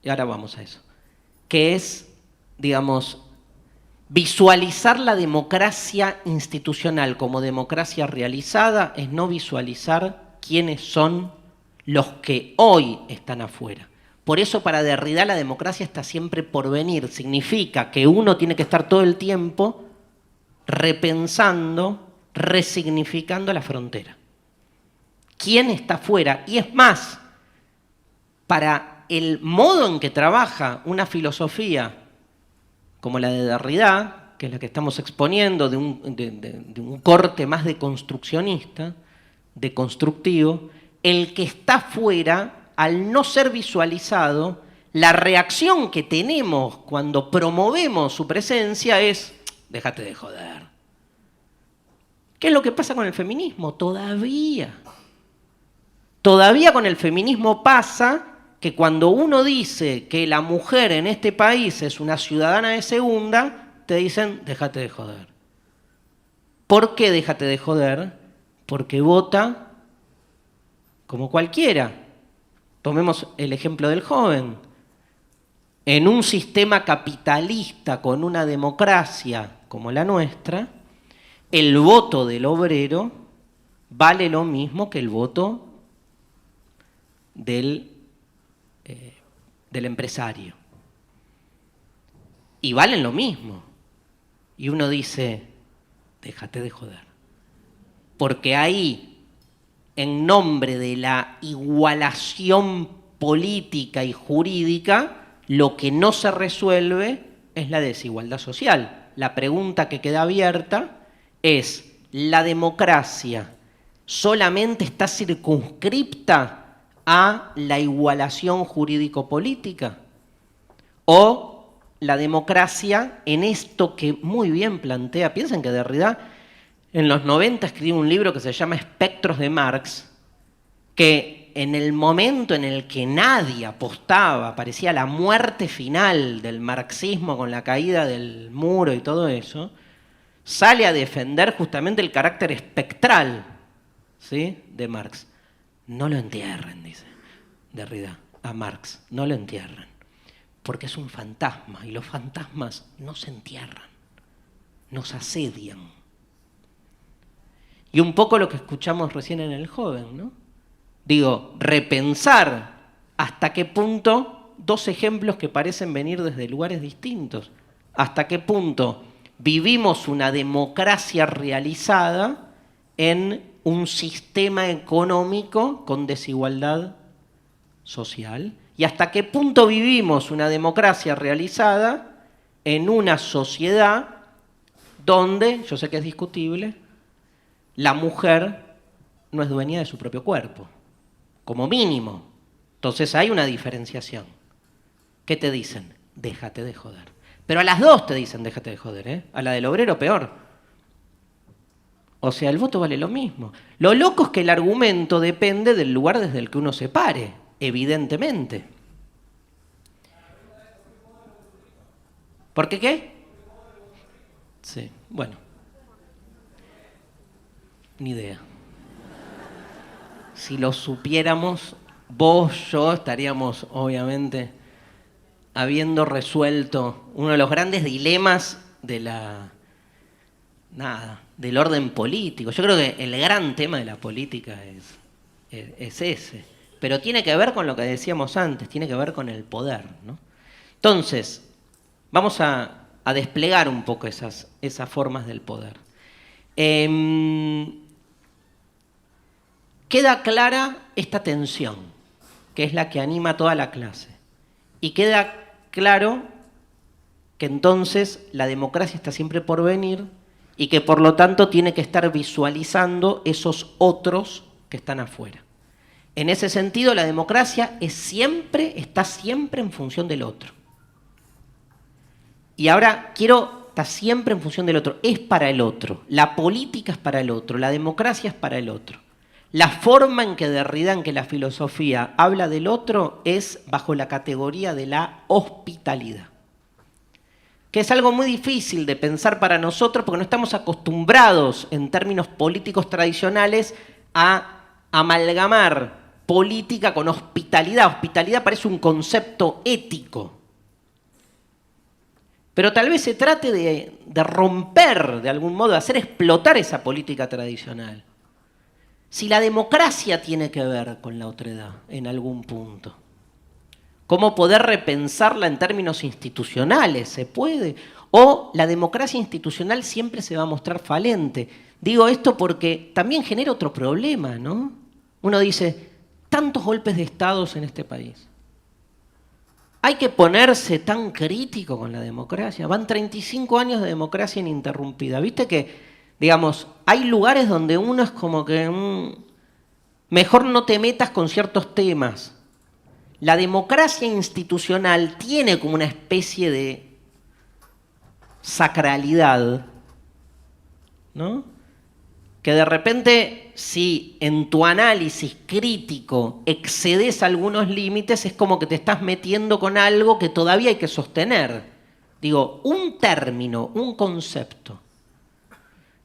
y ahora vamos a eso, que es, digamos, visualizar la democracia institucional como democracia realizada es no visualizar quiénes son los que hoy están afuera. Por eso para Derrida la democracia está siempre por venir. Significa que uno tiene que estar todo el tiempo repensando, resignificando la frontera. ¿Quién está afuera? Y es más, para el modo en que trabaja una filosofía como la de Derrida, que es la que estamos exponiendo, de un corte más deconstruccionista, deconstructivo, el que está afuera, al no ser visualizado, la reacción que tenemos cuando promovemos su presencia es, déjate de joder. ¿Qué es lo que pasa con el feminismo? Todavía con el feminismo pasa que cuando uno dice que la mujer en este país es una ciudadana de segunda, te dicen, déjate de joder. ¿Por qué déjate de joder? Porque vota como cualquiera. Tomemos el ejemplo del joven. En un sistema capitalista con una democracia como la nuestra, el voto del obrero vale lo mismo que el voto del empresario. Y valen lo mismo. Y uno dice, déjate de joder. Porque ahí, en nombre de la igualación política y jurídica, lo que no se resuelve es la desigualdad social. La pregunta que queda abierta es, ¿la democracia solamente está circunscripta a la igualación jurídico-política? ¿O la democracia en esto que muy bien plantea? Piensen que Derrida en los 90 escribió un libro que se llama Espectros de Marx, que en el momento en el que nadie apostaba, parecía la muerte final del marxismo con la caída del muro y todo eso, sale a defender justamente el carácter espectral, ¿sí?, de Marx. No lo entierren, dice Derrida, a Marx, no lo entierren, porque es un fantasma y los fantasmas no se entierran, nos asedian. Y un poco lo que escuchamos recién en el joven, ¿no? Digo, repensar hasta qué punto, dos ejemplos que parecen venir desde lugares distintos, hasta qué punto vivimos una democracia realizada en un sistema económico con desigualdad social y hasta qué punto vivimos una democracia realizada en una sociedad donde, yo sé que es discutible, la mujer no es dueña de su propio cuerpo, como mínimo. Entonces hay una diferenciación. ¿Qué te dicen? Déjate de joder. Pero a las dos te dicen déjate de joder, ¿eh? A la del obrero peor. O sea, el voto vale lo mismo. Lo loco es que el argumento depende del lugar desde el que uno se pare, evidentemente. ¿Por qué qué? Sí, bueno. Ni idea. Si lo supiéramos, vos, yo, estaríamos obviamente habiendo resuelto uno de los grandes dilemas de del orden político. Yo creo que el gran tema de la política es ese. Pero tiene que ver con lo que decíamos antes, tiene que ver con el poder, ¿no? Entonces, vamos a desplegar un poco esas formas del poder. Queda clara esta tensión, que es la que anima a toda la clase. Y queda claro que entonces la democracia está siempre por venir y que por lo tanto tiene que estar visualizando esos otros que están afuera. En ese sentido, la democracia está siempre en función del otro. Y ahora está siempre en función del otro, es para el otro. La política es para el otro, la democracia es para el otro. La forma en que Derrida, en que la filosofía habla del otro, es bajo la categoría de la hospitalidad. Que es algo muy difícil de pensar para nosotros porque no estamos acostumbrados en términos políticos tradicionales a amalgamar política con hospitalidad. Hospitalidad parece un concepto ético. Pero tal vez se trate de romper, de algún modo, de hacer explotar esa política tradicional. Si la democracia tiene que ver con la otredad en algún punto, ¿cómo poder repensarla en términos institucionales? ¿Se puede? ¿O la democracia institucional siempre se va a mostrar falente? Digo esto porque también genera otro problema, ¿no? Uno dice, tantos golpes de estados en este país. ¿Hay que ponerse tan crítico con la democracia? Van 35 años de democracia ininterrumpida. ¿Viste que, digamos, hay lugares donde uno es como que mejor no te metas con ciertos temas? La democracia institucional tiene como una especie de sacralidad, ¿no? Que de repente, si en tu análisis crítico excedes algunos límites, es como que te estás metiendo con algo que todavía hay que sostener. Digo, un término, un concepto,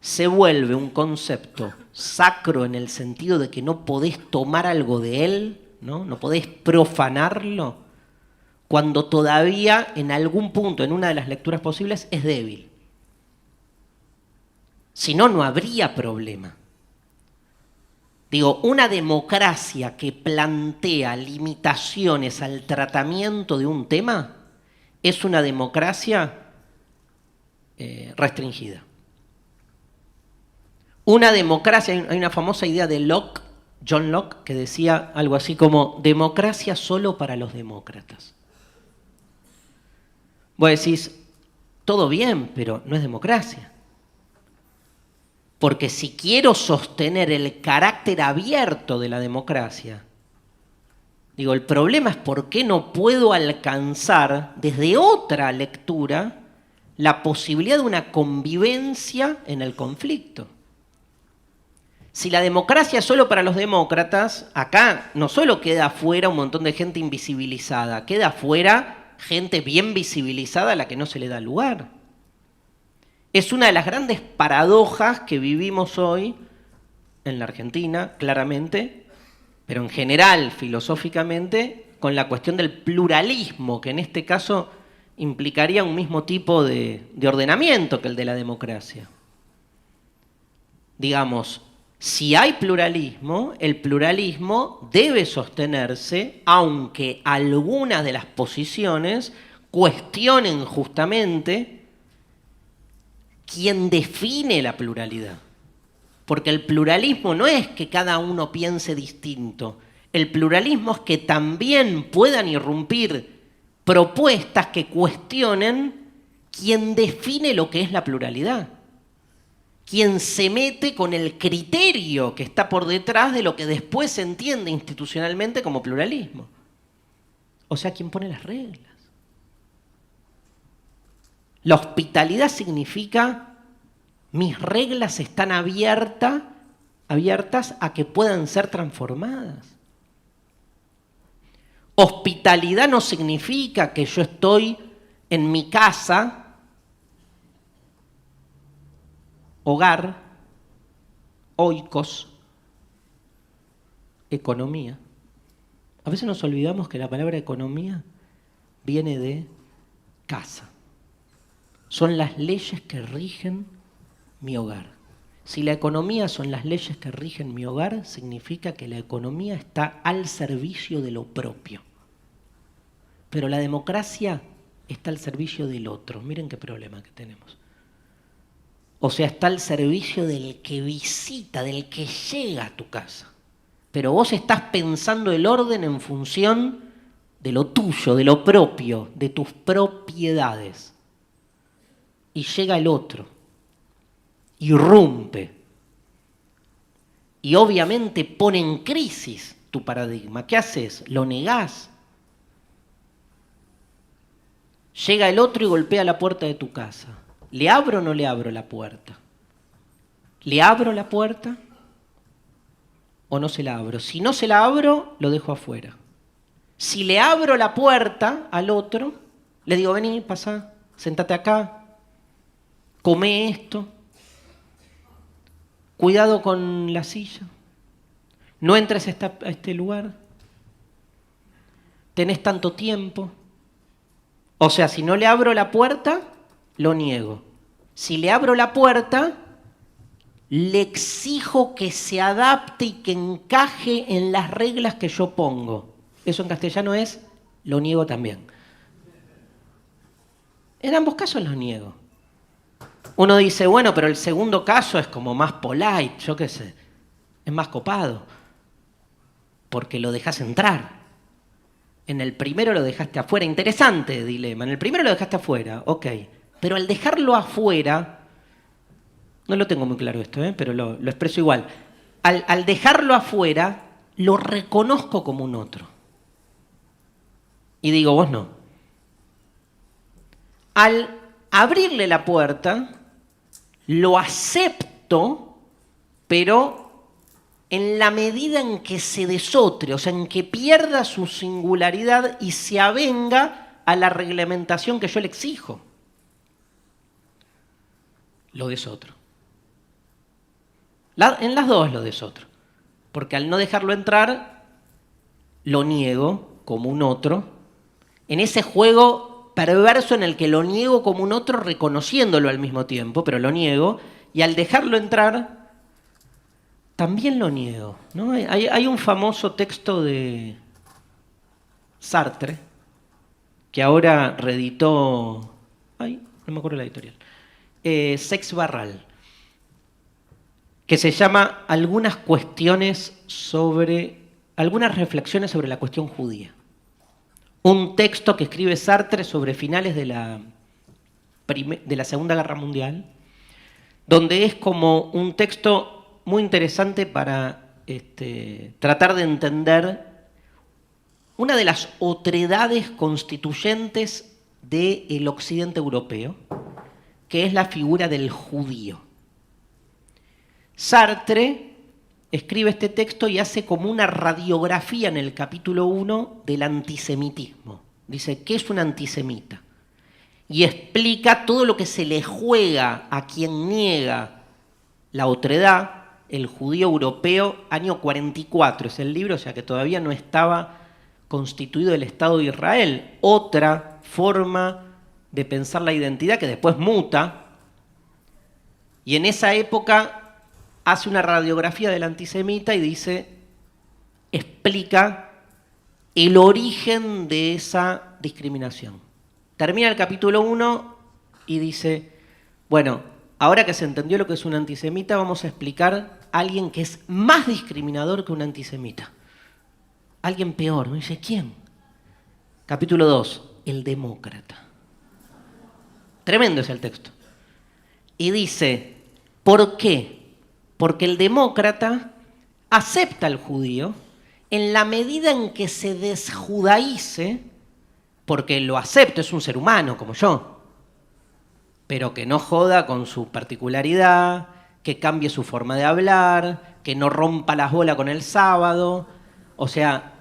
se vuelve un concepto sacro en el sentido de que no podés tomar algo de él, ¿no? No podés profanarlo, cuando todavía en algún punto, en una de las lecturas posibles, es débil. Si no, no habría problema. Digo, una democracia que plantea limitaciones al tratamiento de un tema es una democracia restringida. Una democracia, hay una famosa idea de Locke, John Locke, que decía algo así como democracia solo para los demócratas. Vos decís, todo bien, pero no es democracia. Porque si quiero sostener el carácter abierto de la democracia, digo, el problema es por qué no puedo alcanzar desde otra lectura la posibilidad de una convivencia en el conflicto. Si la democracia es solo para los demócratas, acá no solo queda afuera un montón de gente invisibilizada, queda afuera gente bien visibilizada a la que no se le da lugar. Es una de las grandes paradojas que vivimos hoy en la Argentina, claramente, pero en general, filosóficamente, con la cuestión del pluralismo, que en este caso implicaría un mismo tipo de ordenamiento que el de la democracia. Digamos, si hay pluralismo, el pluralismo debe sostenerse, aunque algunas de las posiciones cuestionen justamente quién define la pluralidad. Porque el pluralismo no es que cada uno piense distinto. El pluralismo es que también puedan irrumpir propuestas que cuestionen quién define lo que es la pluralidad. Quién se mete con el criterio que está por detrás de lo que después se entiende institucionalmente como pluralismo. O sea, quién pone las reglas. La hospitalidad significa mis reglas están abiertas a que puedan ser transformadas. Hospitalidad no significa que yo estoy en mi casa, hogar, oikos, economía. A veces nos olvidamos que la palabra economía viene de casa. Son las leyes que rigen mi hogar. Si la economía son las leyes que rigen mi hogar, significa que la economía está al servicio de lo propio. Pero la democracia está al servicio del otro. Miren qué problema que tenemos. O sea, está al servicio del que visita, del que llega a tu casa. Pero vos estás pensando el orden en función de lo tuyo, de lo propio, de tus propiedades. Y llega el otro, irrumpe, y obviamente pone en crisis tu paradigma. ¿Qué haces? ¿Lo negás? Llega el otro y golpea la puerta de tu casa. ¿Le abro o no le abro la puerta? ¿Le abro la puerta o no se la abro? Si no se la abro, lo dejo afuera. Si le abro la puerta al otro, le digo, vení, pasá, sentate acá, come esto, cuidado con la silla. no entres a este lugar, tenés tanto tiempo. O sea, si no le abro la puerta, lo niego. Si le abro la puerta, le exijo que se adapte y que encaje en las reglas que yo pongo. Eso en castellano es, lo niego también. En ambos casos los niego. Uno dice, bueno, pero el segundo caso es como más polite, yo qué sé, es más copado, porque lo dejas entrar. En el primero lo dejaste afuera. Interesante dilema. En el primero lo dejaste afuera, ok. Pero al dejarlo afuera, no lo tengo muy claro esto, pero lo expreso igual. Al dejarlo afuera, lo reconozco como un otro. Y digo, vos no. Al abrirle la puerta, lo acepto, pero en la medida en que se desotre, o sea, en que pierda su singularidad y se avenga a la reglamentación que yo le exijo. Lo desotro. En las dos lo desotro. Porque al no dejarlo entrar, lo niego como un otro. En ese juego perverso en el que lo niego como un otro reconociéndolo al mismo tiempo, pero lo niego. Y al dejarlo entrar, también lo niego, ¿no? Hay un famoso texto de Sartre, que ahora reeditó, no me acuerdo la editorial, Sex Barral, que se llama Algunas reflexiones sobre la cuestión judía. Un texto que escribe Sartre sobre finales de la Segunda Guerra Mundial, donde es como un texto muy interesante para tratar de entender una de las otredades constituyentes del occidente europeo, que es la figura del judío. Sartre escribe este texto y hace como una radiografía en el capítulo 1 del antisemitismo. Dice, ¿qué es un antisemita? Y explica todo lo que se le juega a quien niega la otredad. El judío europeo, año 44 es el libro, o sea que todavía no estaba constituido el Estado de Israel. Otra forma de pensar la identidad que después muta. Y en esa época hace una radiografía del antisemita y explica el origen de esa discriminación. Termina el capítulo 1 y dice, bueno, ahora que se entendió lo que es un antisemita, vamos a explicar a alguien que es más discriminador que un antisemita. Alguien peor. Me dice, ¿quién? Capítulo 2, el demócrata. Tremendo es el texto. Y dice, ¿por qué? Porque el demócrata acepta al judío en la medida en que se desjudaice, porque lo acepta, es un ser humano como yo, pero que no joda con su particularidad, que cambie su forma de hablar, que no rompa las bolas con el sábado, o sea,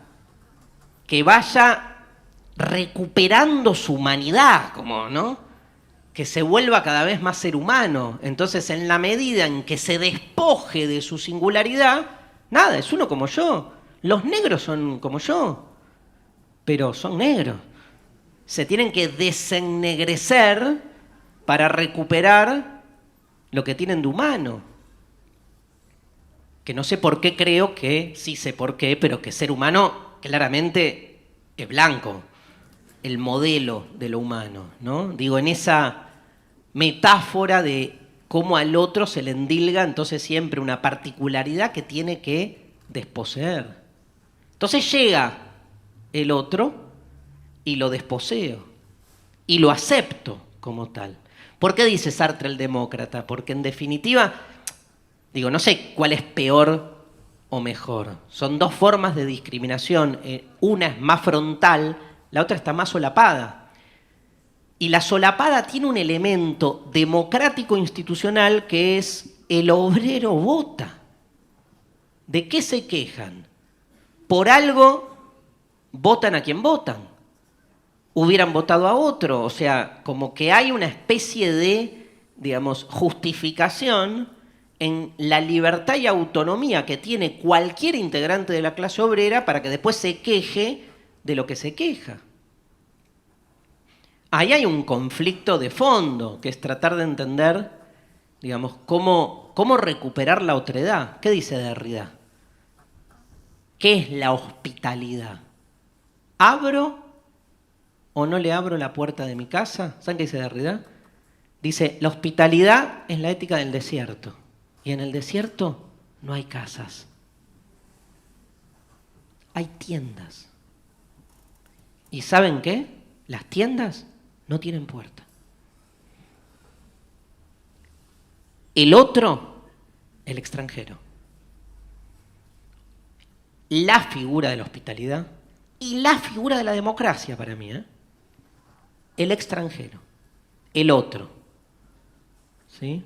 que vaya recuperando su humanidad, como, ¿no? Que se vuelva cada vez más ser humano. Entonces, en la medida en que se despoje de su singularidad, nada, es uno como yo. Los negros son como yo, pero son negros. Se tienen que desennegrecer para recuperar lo que tienen de humano. Que no sé por qué creo que, sí sé por qué, pero que ser humano claramente es blanco, el modelo de lo humano, ¿no? Digo, en esa metáfora de cómo al otro se le endilga entonces siempre una particularidad que tiene que desposeer. Entonces llega el otro y lo desposeo y lo acepto como tal. ¿Por qué dice Sartre el demócrata? Porque en definitiva, digo, no sé cuál es peor o mejor. Son dos formas de discriminación. Una es más frontal, la otra está más solapada. Y la solapada tiene un elemento democrático institucional que es el obrero vota. ¿De qué se quejan? Por algo votan a quien votan. Hubieran votado a otro, o sea, como que hay una especie de, digamos, justificación en la libertad y autonomía que tiene cualquier integrante de la clase obrera para que después se queje de lo que se queja. Ahí hay un conflicto de fondo, que es tratar de entender, digamos, cómo recuperar la otredad. ¿Qué dice Derrida? ¿Qué es la hospitalidad? ¿Abro o no le abro la puerta de mi casa? ¿Saben qué dice Derrida? Dice, la hospitalidad es la ética del desierto. Y en el desierto no hay casas. Hay tiendas. ¿Y saben qué? Las tiendas no tienen puerta. El otro, el extranjero. La figura de la hospitalidad y la figura de la democracia para mí, el extranjero, el otro. ¿Sí?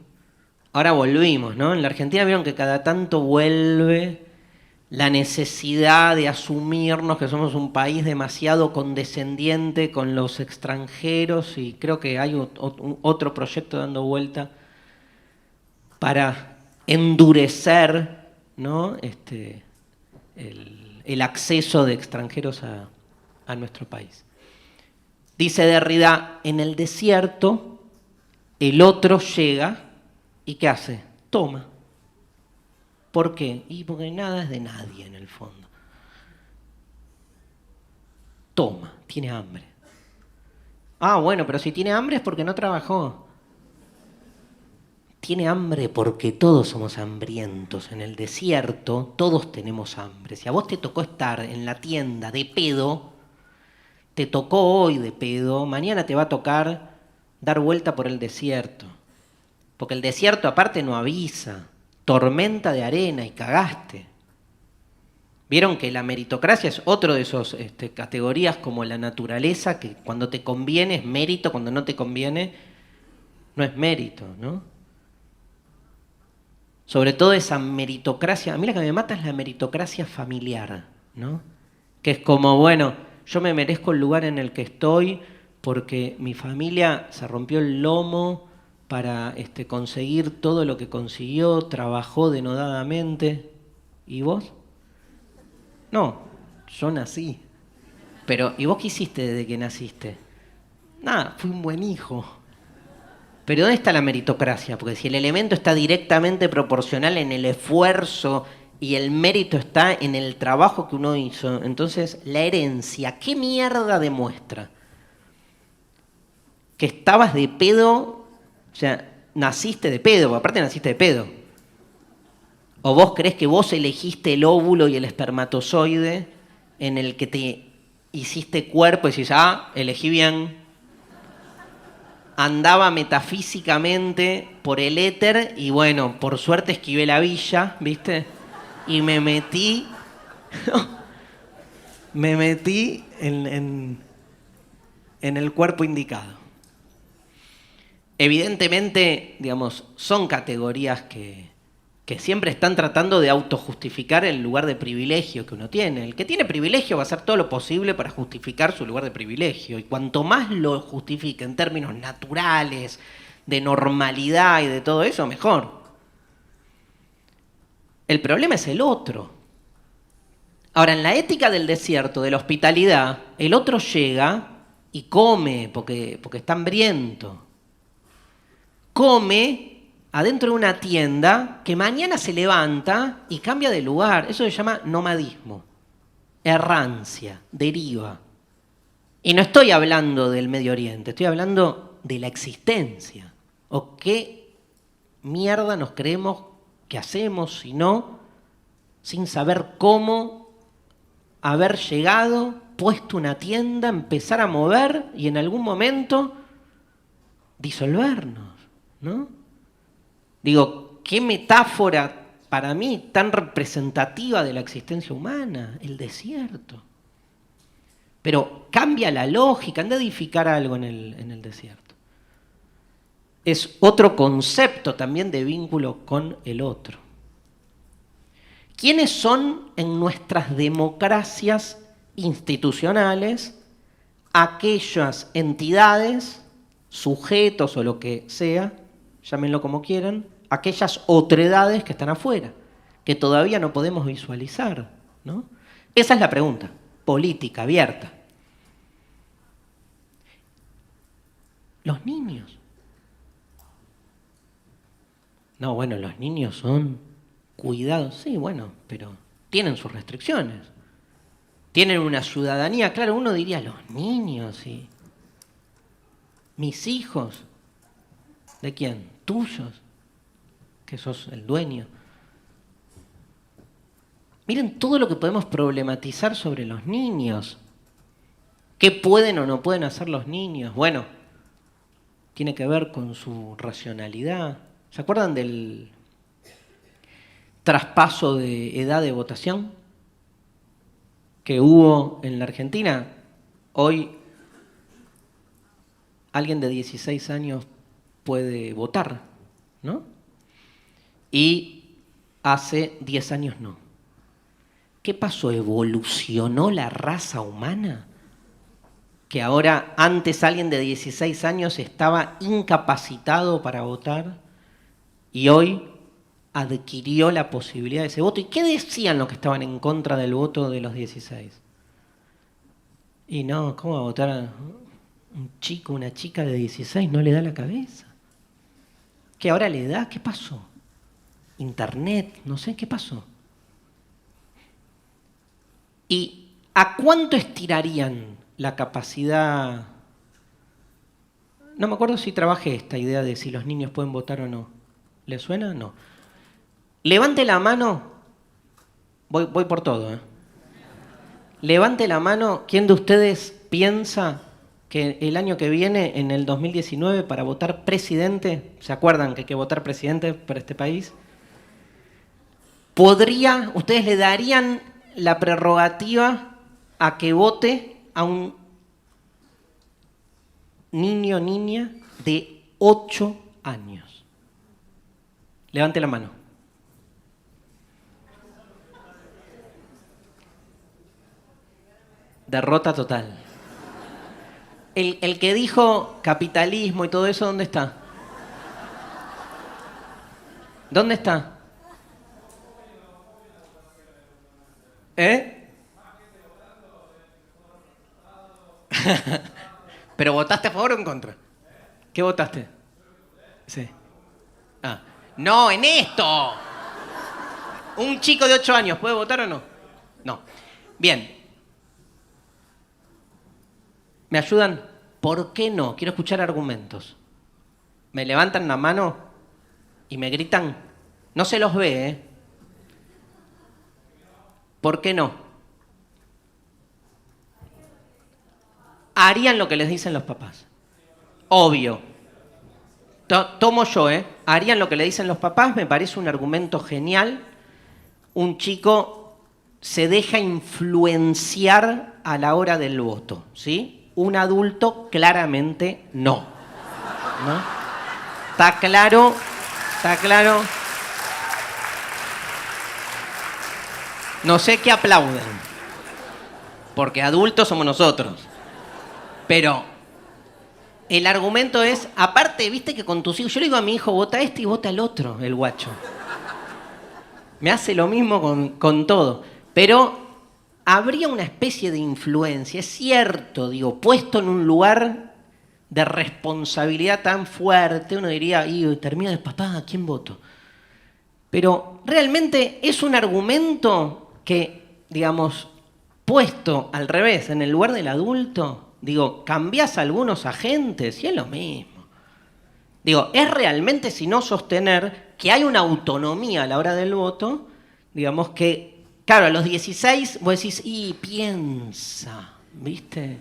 Ahora volvimos, ¿no? En la Argentina vieron que cada tanto vuelve la necesidad de asumirnos que somos un país demasiado condescendiente con los extranjeros, y creo que hay otro proyecto dando vuelta para endurecer, ¿no? el acceso de extranjeros a nuestro país. Dice Derrida, en el desierto el otro llega y ¿qué hace? Toma. ¿Por qué? Y porque nada es de nadie en el fondo. Toma, tiene hambre. Ah, bueno, pero si tiene hambre es porque no trabajó. Tiene hambre porque todos somos hambrientos. En el desierto todos tenemos hambre. Si a vos te tocó estar en la tienda de pedo, te tocó hoy de pedo, mañana te va a tocar dar vuelta por el desierto. Porque el desierto aparte no avisa. Tormenta de arena y cagaste. Vieron que la meritocracia es otro de esos categorías como la naturaleza, que cuando te conviene es mérito, cuando no te conviene no es mérito, ¿no? Sobre todo esa meritocracia, a mí la que me mata es la meritocracia familiar, ¿no? Que es como, bueno, yo me merezco el lugar en el que estoy porque mi familia se rompió el lomo para conseguir todo lo que consiguió, trabajó denodadamente. ¿Y vos? No, yo nací. Pero, ¿y vos qué hiciste desde que naciste? Nada, fui un buen hijo. Pero ¿dónde está la meritocracia? Porque si el elemento está directamente proporcional en el esfuerzo y el mérito está en el trabajo que uno hizo, entonces la herencia, ¿qué mierda demuestra? Que estabas de pedo, o sea, naciste de pedo, aparte naciste de pedo. ¿O vos creés que vos elegiste el óvulo y el espermatozoide en el que te hiciste cuerpo y decís, elegí bien? Andaba metafísicamente por el éter y bueno, por suerte esquivé la villa, ¿viste? Y me metí en el cuerpo indicado. Evidentemente, digamos, son categorías que siempre están tratando de autojustificar el lugar de privilegio que uno tiene. El que tiene privilegio va a hacer todo lo posible para justificar su lugar de privilegio. Y cuanto más lo justifique en términos naturales, de normalidad y de todo eso, mejor. El problema es el otro. Ahora, en la ética del desierto, de la hospitalidad, el otro llega y come porque está hambriento. Come adentro de una tienda que mañana se levanta y cambia de lugar. Eso se llama nomadismo, errancia, deriva. Y no estoy hablando del Medio Oriente, estoy hablando de la existencia. ¿O qué mierda nos creemos que hacemos si no, sin saber cómo haber llegado, puesto una tienda, empezar a mover y en algún momento disolvernos, ¿no? Digo, qué metáfora para mí tan representativa de la existencia humana, el desierto. Pero cambia la lógica, anda a edificar algo en el desierto. Es otro concepto también de vínculo con el otro. ¿Quiénes son en nuestras democracias institucionales aquellas entidades, sujetos o lo que sea, llámenlo como quieran, aquellas otredades que están afuera, que todavía no podemos visualizar, ¿no? Esa es la pregunta, política, abierta. Los niños. No, bueno, los niños son cuidados, sí, bueno, pero tienen sus restricciones. Tienen una ciudadanía, claro, uno diría, los niños, sí. Mis hijos. ¿De quién? Tuyos, que sos el dueño. Miren todo lo que podemos problematizar sobre los niños. ¿Qué pueden o no pueden hacer los niños? Bueno, tiene que ver con su racionalidad. ¿Se acuerdan del traspaso de edad de votación que hubo en la Argentina? Hoy alguien de 16 años puede votar, ¿no? Y hace 10 años no. ¿Qué pasó? ¿Evolucionó la raza humana? Que ahora, antes alguien de 16 años estaba incapacitado para votar y hoy adquirió la posibilidad de ese voto. ¿Y qué decían los que estaban en contra del voto de los 16? Y no, ¿cómo va a votar a un chico, una chica de 16? No le da la cabeza. ¿Qué ahora le da? ¿Qué pasó? Internet, no sé, ¿qué pasó? ¿Y a cuánto estirarían la capacidad? No me acuerdo si trabajé esta idea de si los niños pueden votar o no. ¿Le suena? No. Levante la mano. Voy por todo, ¿eh? Levante la mano. ¿Quién de ustedes piensa que el año que viene, en el 2019, para votar presidente, ¿se acuerdan que hay que votar presidente para este país? ¿Ustedes le darían la prerrogativa a que vote a un niño o niña de 8 años? Levante la mano. Derrota total. El que dijo capitalismo y todo eso, ¿dónde está? ¿Dónde está? ¿Eh? ¿Pero votaste a favor o en contra? ¿Qué votaste? Sí. Ah. No, en esto. ¿Un chico de 8 años puede votar o no? No. Bien. ¿Me ayudan? ¿Por qué no? Quiero escuchar argumentos. ¿Me levantan la mano y me gritan? No se los ve, ¿eh? ¿Por qué no? Harían lo que les dicen los papás. Obvio. Tomo yo, ¿eh? Harían lo que le dicen los papás, me parece un argumento genial. Un chico se deja influenciar a la hora del voto, ¿sí? Un adulto claramente no. ¿No? ¿Está claro? ¿Está claro? No sé qué aplauden, porque adultos somos nosotros. Pero el argumento es, aparte, viste que con tus hijos, yo le digo a mi hijo, vota este y vota el otro, el guacho. Me hace lo mismo con todo. Pero habría una especie de influencia, es cierto, digo, puesto en un lugar de responsabilidad tan fuerte, uno diría, termina de papá, ¿a quién voto? Pero realmente es un argumento que, digamos, puesto al revés, en el lugar del adulto, digo, cambiás algunos agentes y es lo mismo. Digo, es realmente si no sostener que hay una autonomía a la hora del voto, digamos que, claro, a los 16 vos decís, piensa, ¿viste?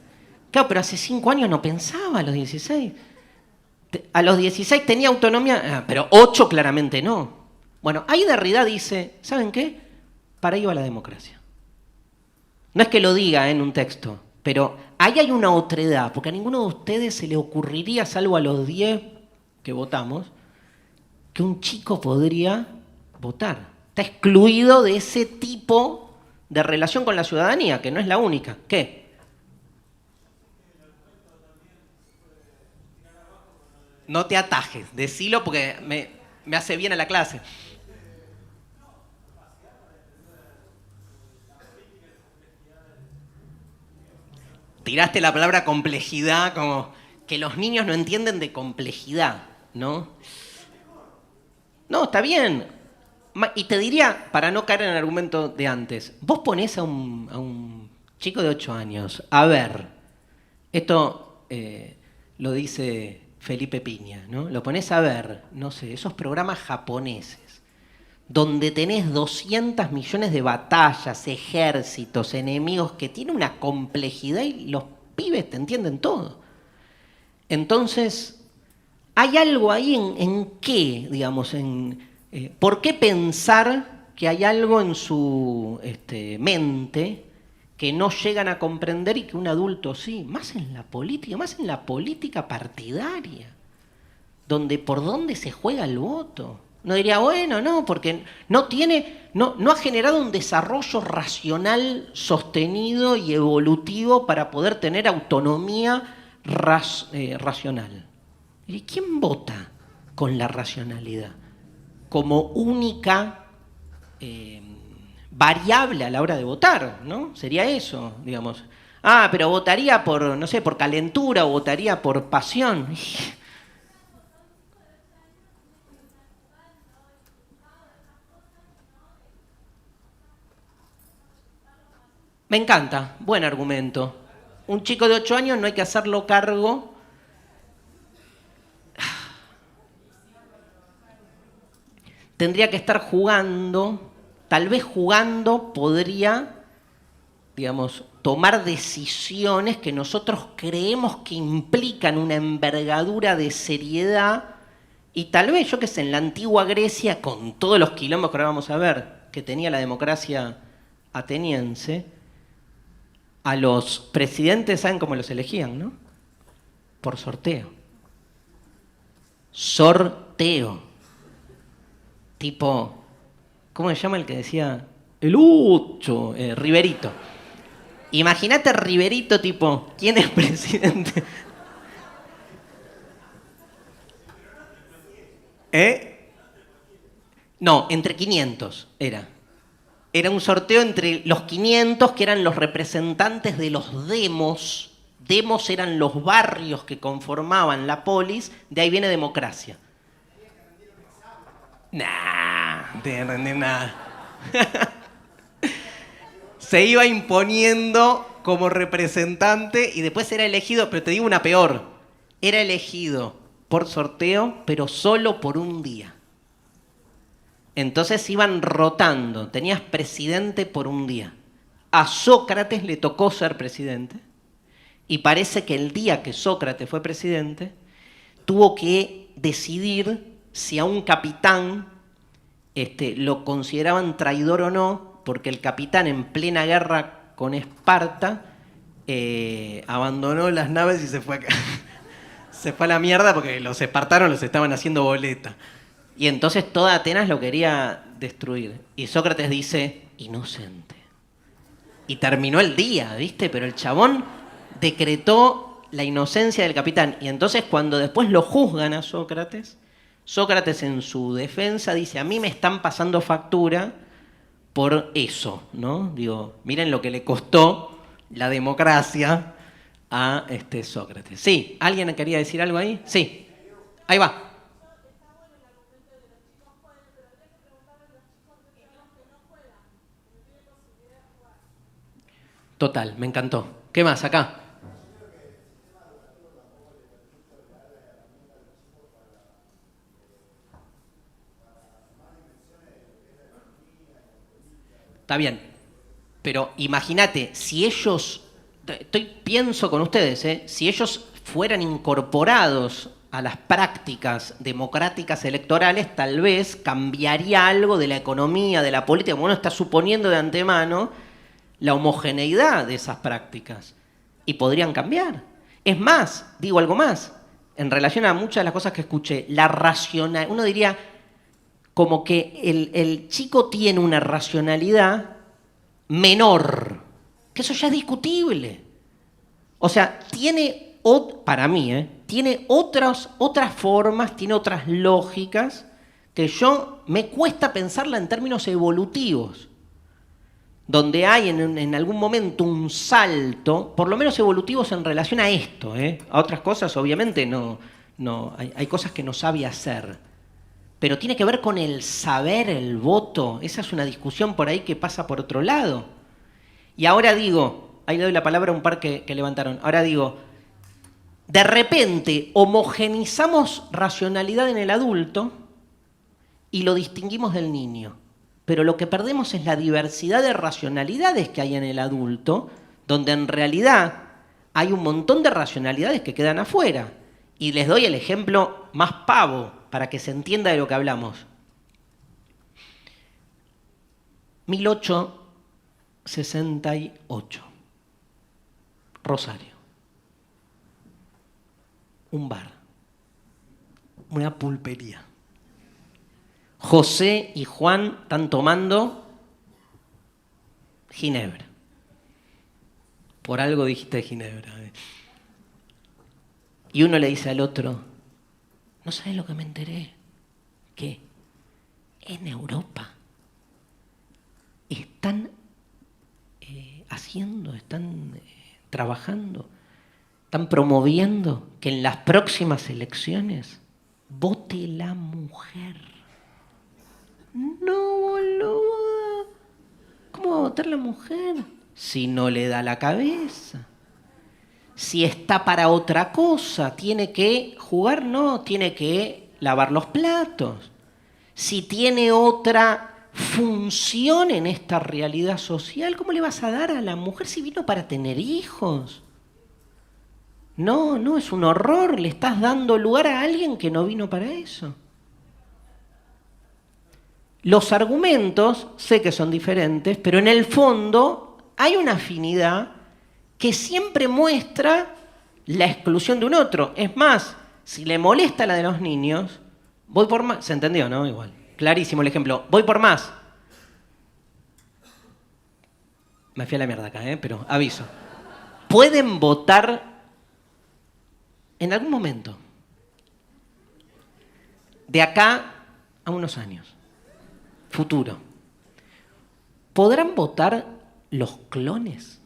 Claro, pero hace 5 años no pensaba a los 16. A los 16 tenía autonomía, pero 8 claramente no. Bueno, ahí Derrida dice, ¿saben qué? Para ahí va la democracia. No es que lo diga en un texto, pero ahí hay una otredad, porque a ninguno de ustedes se le ocurriría, salvo a los 10 que votamos, que un chico podría votar. Está excluido de ese tipo de relación con la ciudadanía, que no es la única. ¿Qué? No te atajes, decilo porque me hace bien a la clase. Tiraste la palabra complejidad, como que los niños no entienden de complejidad, ¿no? No, está bien. Y te diría, para no caer en el argumento de antes, vos ponés a un chico de 8 años, a ver, esto lo dice Felipe Piña, ¿no? Lo ponés a ver, no sé, esos programas japoneses, donde tenés 200 millones de batallas, ejércitos, enemigos, que tiene una complejidad y los pibes te entienden todo. Entonces, hay algo ahí en qué, digamos, ¿por qué pensar que hay algo en su mente que no llegan a comprender y que un adulto sí? Más en la política partidaria, donde por dónde se juega el voto. No diría, bueno, no, porque no ha generado un desarrollo racional sostenido y evolutivo para poder tener autonomía racional. ¿Y quién vota con la racionalidad como única variable a la hora de votar, ¿no? Sería eso, digamos. Ah, pero votaría por, no sé, por calentura o votaría por pasión. Me encanta, buen argumento. Un chico de 8 años no hay que hacerlo cargo. Tendría que estar jugando, tal vez jugando podría, digamos, tomar decisiones que nosotros creemos que implican una envergadura de seriedad y tal vez, yo qué sé, en la antigua Grecia, con todos los quilombos que ahora vamos a ver, que tenía la democracia ateniense, a los presidentes, ¿saben cómo los elegían, no? Por sorteo. Sorteo. Tipo, ¿cómo se llama el que decía? El Ucho, Riverito. Imagínate Riverito, tipo, ¿quién es presidente? ¿Eh? No, entre 500 era. Era un sorteo entre los 500, que eran los representantes de los demos. Demos eran los barrios que conformaban la polis, de ahí viene democracia. Nah, no te rendir nada. Se iba imponiendo como representante y después era elegido, pero te digo una peor, era elegido por sorteo, pero solo por un día. Entonces iban rotando, tenías presidente por un día. A Sócrates le tocó ser presidente y parece que el día que Sócrates fue presidente, tuvo que decidir si a un capitán lo consideraban traidor o no, porque el capitán en plena guerra con Esparta abandonó las naves y se fue se fue a la mierda porque los espartanos los estaban haciendo boleta. Y entonces toda Atenas lo quería destruir. Y Sócrates dice, inocente. Y terminó el día, ¿viste? Pero el chabón decretó la inocencia del capitán. Y entonces cuando después lo juzgan a Sócrates, Sócrates en su defensa dice, a mí me están pasando factura por eso, ¿no? Digo, miren lo que le costó la democracia a Sócrates. Sí, ¿alguien quería decir algo ahí? Sí, ahí va. Total, me encantó. ¿Qué más acá? Está bien. Pero imagínate, si ellos, pienso con ustedes, si ellos fueran incorporados a las prácticas democráticas electorales, tal vez cambiaría algo de la economía, de la política, como uno está suponiendo de antemano, la homogeneidad de esas prácticas. Y podrían cambiar. Es más, digo algo más, en relación a muchas de las cosas que escuché, la racionalidad, uno diría como que el chico tiene una racionalidad menor, que eso ya es discutible. O sea, tiene, para mí, tiene otras formas, tiene otras lógicas, que me cuesta pensarla en términos evolutivos, donde hay en algún momento un salto, por lo menos evolutivos en relación a esto, ¿eh? A otras cosas obviamente no hay cosas que no sabe hacer, pero tiene que ver con el saber, el voto. Esa es una discusión por ahí que pasa por otro lado. Y ahora digo, ahí le doy la palabra a un par que levantaron, ahora digo, de repente homogenizamos racionalidad en el adulto y lo distinguimos del niño. Pero lo que perdemos es la diversidad de racionalidades que hay en el adulto, donde en realidad hay un montón de racionalidades que quedan afuera. Y les doy el ejemplo más pavo para que se entienda de lo que hablamos. 1868. Rosario. Un bar. Una pulpería. José y Juan están tomando ginebra. Por algo dijiste ginebra. Y uno le dice al otro, ¿no sabes lo que me enteré? ¿Qué? En Europa están están trabajando, están promoviendo que en las próximas elecciones vote la mujer. No, boludo. ¿Cómo va a votar la mujer? Si no le da la cabeza. Si está para otra cosa, tiene que jugar, no, tiene que lavar los platos. Si tiene otra función en esta realidad social, ¿cómo le vas a dar a la mujer si vino para tener hijos? No, es un horror, le estás dando lugar a alguien que no vino para eso. Los argumentos, sé que son diferentes, pero en el fondo hay una afinidad que siempre muestra la exclusión de un otro. Es más, si le molesta la de los niños, voy por más. ¿Se entendió, no? Igual. Clarísimo el ejemplo. Voy por más. Me fui a la mierda acá, pero aviso. Pueden votar en algún momento. De acá a unos años. Futuro. ¿Podrán votar los clones?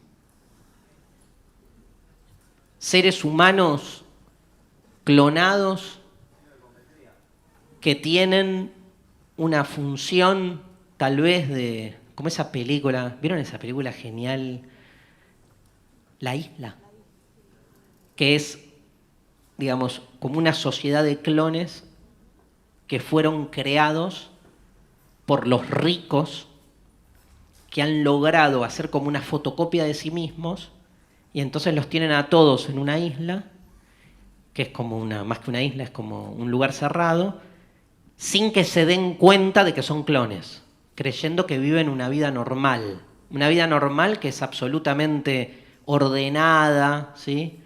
Seres humanos clonados que tienen una función tal vez de, como esa película, ¿vieron esa película genial? La Isla, que es, digamos, como una sociedad de clones que fueron creados por los ricos que han logrado hacer como una fotocopia de sí mismos y entonces los tienen a todos en una isla, que es como más que una isla, es como un lugar cerrado, sin que se den cuenta de que son clones, creyendo que viven una vida normal que es absolutamente ordenada, ¿sí?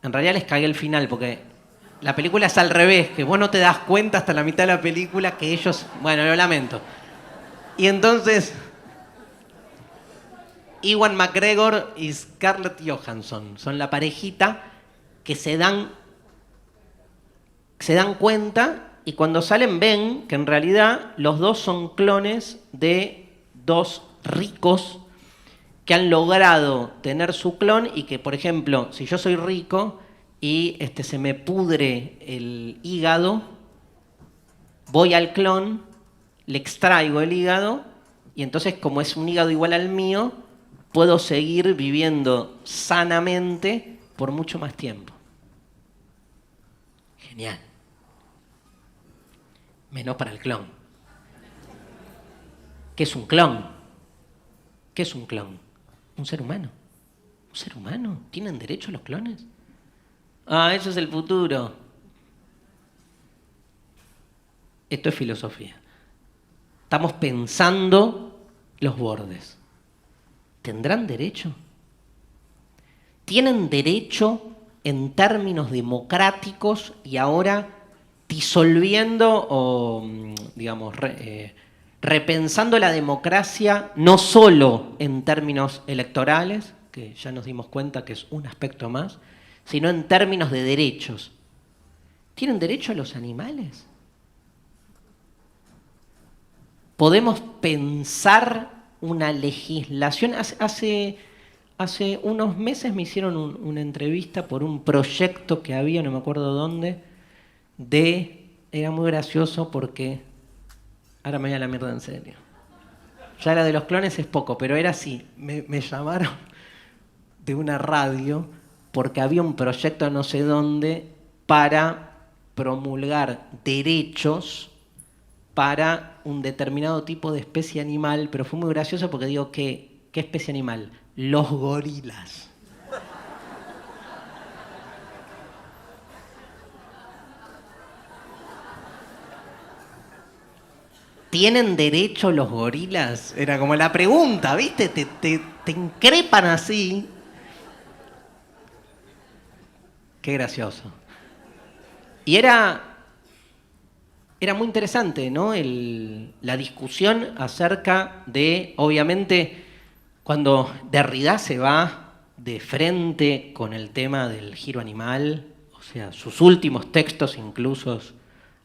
En realidad les cagué el final, porque la película es al revés, que vos no te das cuenta hasta la mitad de la película que ellos... Bueno, lo lamento. Y entonces, Ewan McGregor y Scarlett Johansson son la parejita que se dan cuenta y cuando salen ven que en realidad los dos son clones de dos ricos que han logrado tener su clon y que, por ejemplo, si yo soy rico y se me pudre el hígado, voy al clon, le extraigo el hígado y entonces, como es un hígado igual al mío, puedo seguir viviendo sanamente por mucho más tiempo. Genial. Menos para el clon. ¿Qué es un clon? ¿Qué es un clon? Un ser humano. ¿Un ser humano? ¿Tienen derecho los clones? Ah, eso es el futuro. Esto es filosofía. Estamos pensando los bordes. ¿Tendrán derecho? ¿Tienen derecho en términos democráticos y ahora disolviendo o, digamos, repensando la democracia no solo en términos electorales, que ya nos dimos cuenta que es un aspecto más, sino en términos de derechos? ¿Tienen derecho a los animales? podemos pensar una legislación. Hace unos meses me hicieron una entrevista por un proyecto que había, no me acuerdo dónde, era muy gracioso porque, ahora me voy a la mierda en serio. Ya la de los clones es poco, pero era así. Me llamaron de una radio porque había un proyecto no sé dónde para promulgar derechos para un determinado tipo de especie animal, pero fue muy gracioso porque digo, ¿qué especie animal? Los gorilas. ¿Tienen derecho los gorilas? Era como la pregunta, ¿viste? Te increpan así. Qué gracioso. Y era muy interesante, ¿no? La discusión acerca de, obviamente, cuando Derrida se va de frente con el tema del giro animal, o sea, sus últimos textos incluso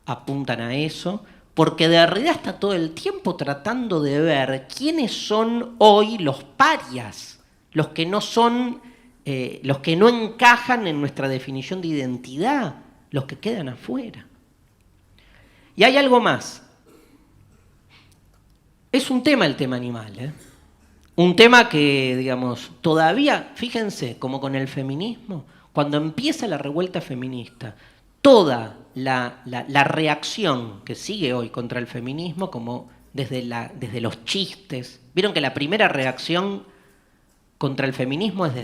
apuntan a eso, porque Derrida está todo el tiempo tratando de ver quiénes son hoy los parias, los que no son, los que no encajan en nuestra definición de identidad, los que quedan afuera. Y hay algo más. Es un tema el tema animal, ¿eh? Un tema que, digamos, todavía, fíjense, como con el feminismo, cuando empieza la revuelta feminista, toda la reacción que sigue hoy contra el feminismo, como desde los chistes. Vieron que la primera reacción contra el feminismo es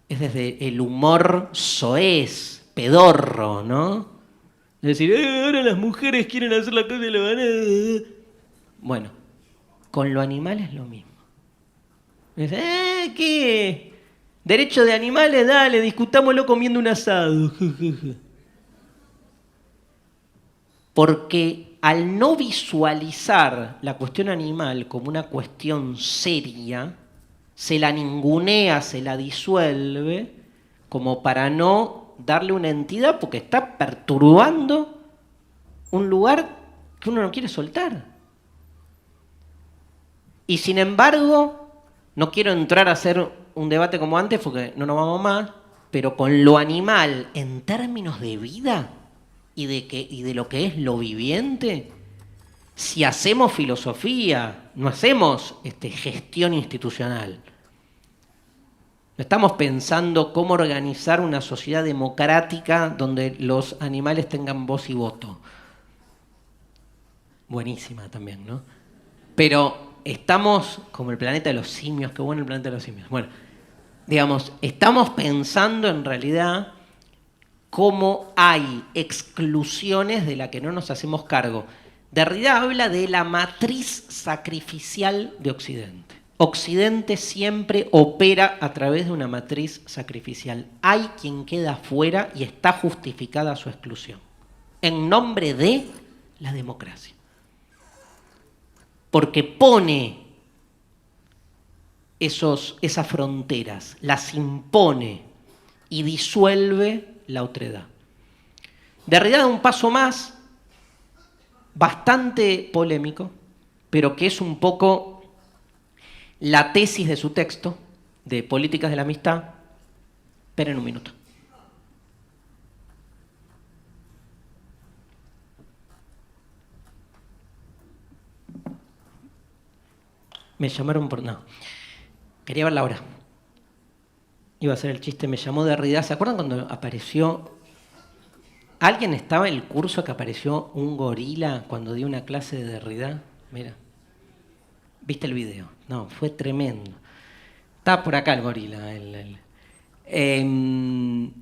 desde el humor soez, pedorro, ¿no? Es decir, ahora las mujeres quieren hacer la cosa de la banana. Bueno, con lo animal es lo mismo. ¿Qué? Derecho de animales, dale, discutámoslo comiendo un asado. Porque al no visualizar la cuestión animal como una cuestión seria, se la ningunea, se la disuelve, como para no darle una entidad, porque está perturbando un lugar que uno no quiere soltar. Y sin embargo, no quiero entrar a hacer un debate como antes, porque no nos vamos más, pero con lo animal, en términos de vida y de lo que es lo viviente, si hacemos filosofía, no hacemos gestión institucional. Estamos pensando cómo organizar una sociedad democrática donde los animales tengan voz y voto. Buenísima también, ¿no? Pero estamos como el planeta de los simios, qué bueno el planeta de los simios. Bueno, digamos, estamos pensando en realidad cómo hay exclusiones de las que no nos hacemos cargo. Derrida habla de la matriz sacrificial de Occidente. Occidente siempre opera a través de una matriz sacrificial. Hay quien queda afuera y está justificada su exclusión, en nombre de la democracia. Porque pone esas fronteras, las impone y disuelve la otredad. Derrida da un paso más, bastante polémico, pero que es un poco la tesis de su texto, de Políticas de la Amistad. Esperen un minuto. Me llamaron por... No. Quería ver la hora. Iba a hacer el chiste, me llamó Derrida. ¿Se acuerdan cuando apareció... ¿Alguien estaba en el curso que apareció un gorila cuando dio una clase de Derrida? Mira. ¿Viste el video? No, fue tremendo. Está por acá el gorila. En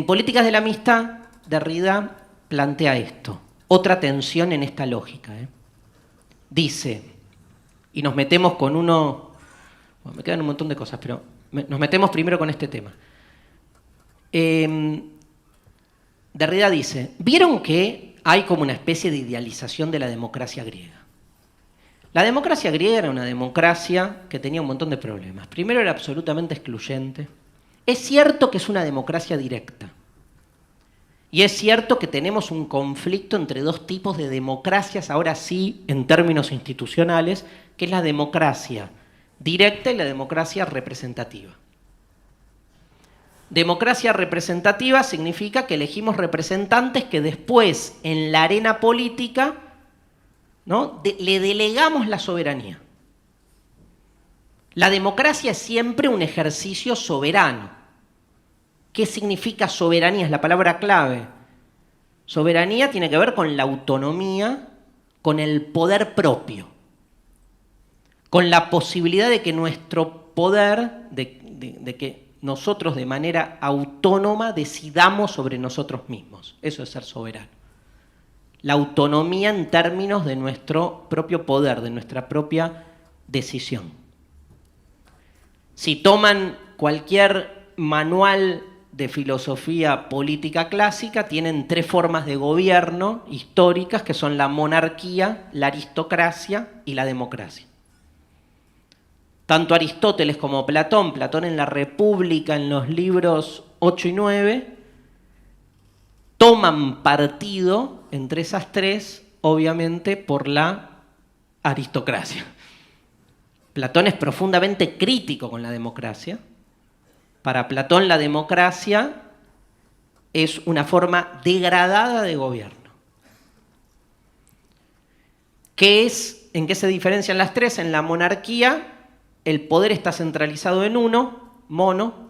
Políticas de la Amistad, Derrida plantea esto. Otra tensión en esta lógica. Dice, y nos metemos con uno... Bueno, me quedan un montón de cosas, pero nos metemos primero con este tema. Derrida dice, ¿vieron que hay como una especie de idealización de la democracia griega? La democracia griega era una democracia que tenía un montón de problemas. Primero, era absolutamente excluyente. Es cierto que es una democracia directa. Y es cierto que tenemos un conflicto entre dos tipos de democracias, ahora sí, en términos institucionales, que es la democracia directa y la democracia representativa. Democracia representativa significa que elegimos representantes que después, en la arena política, ¿no?, le delegamos la soberanía. La democracia es siempre un ejercicio soberano. ¿Qué significa soberanía? Es la palabra clave. Soberanía tiene que ver con la autonomía, con el poder propio, con la posibilidad de que nuestro poder, de que nosotros de manera autónoma decidamos sobre nosotros mismos. Eso es ser soberano. La autonomía en términos de nuestro propio poder, de nuestra propia decisión. Si toman cualquier manual de filosofía política clásica, tienen tres formas de gobierno históricas, que son la monarquía, la aristocracia y la democracia. Tanto Aristóteles como Platón en la República, en los libros 8 y 9, toman partido entre esas tres, obviamente, por la aristocracia. Platón es profundamente crítico con la democracia. Para Platón la democracia es una forma degradada de gobierno. ¿En qué se diferencian las tres? En la monarquía el poder está centralizado en uno, mono,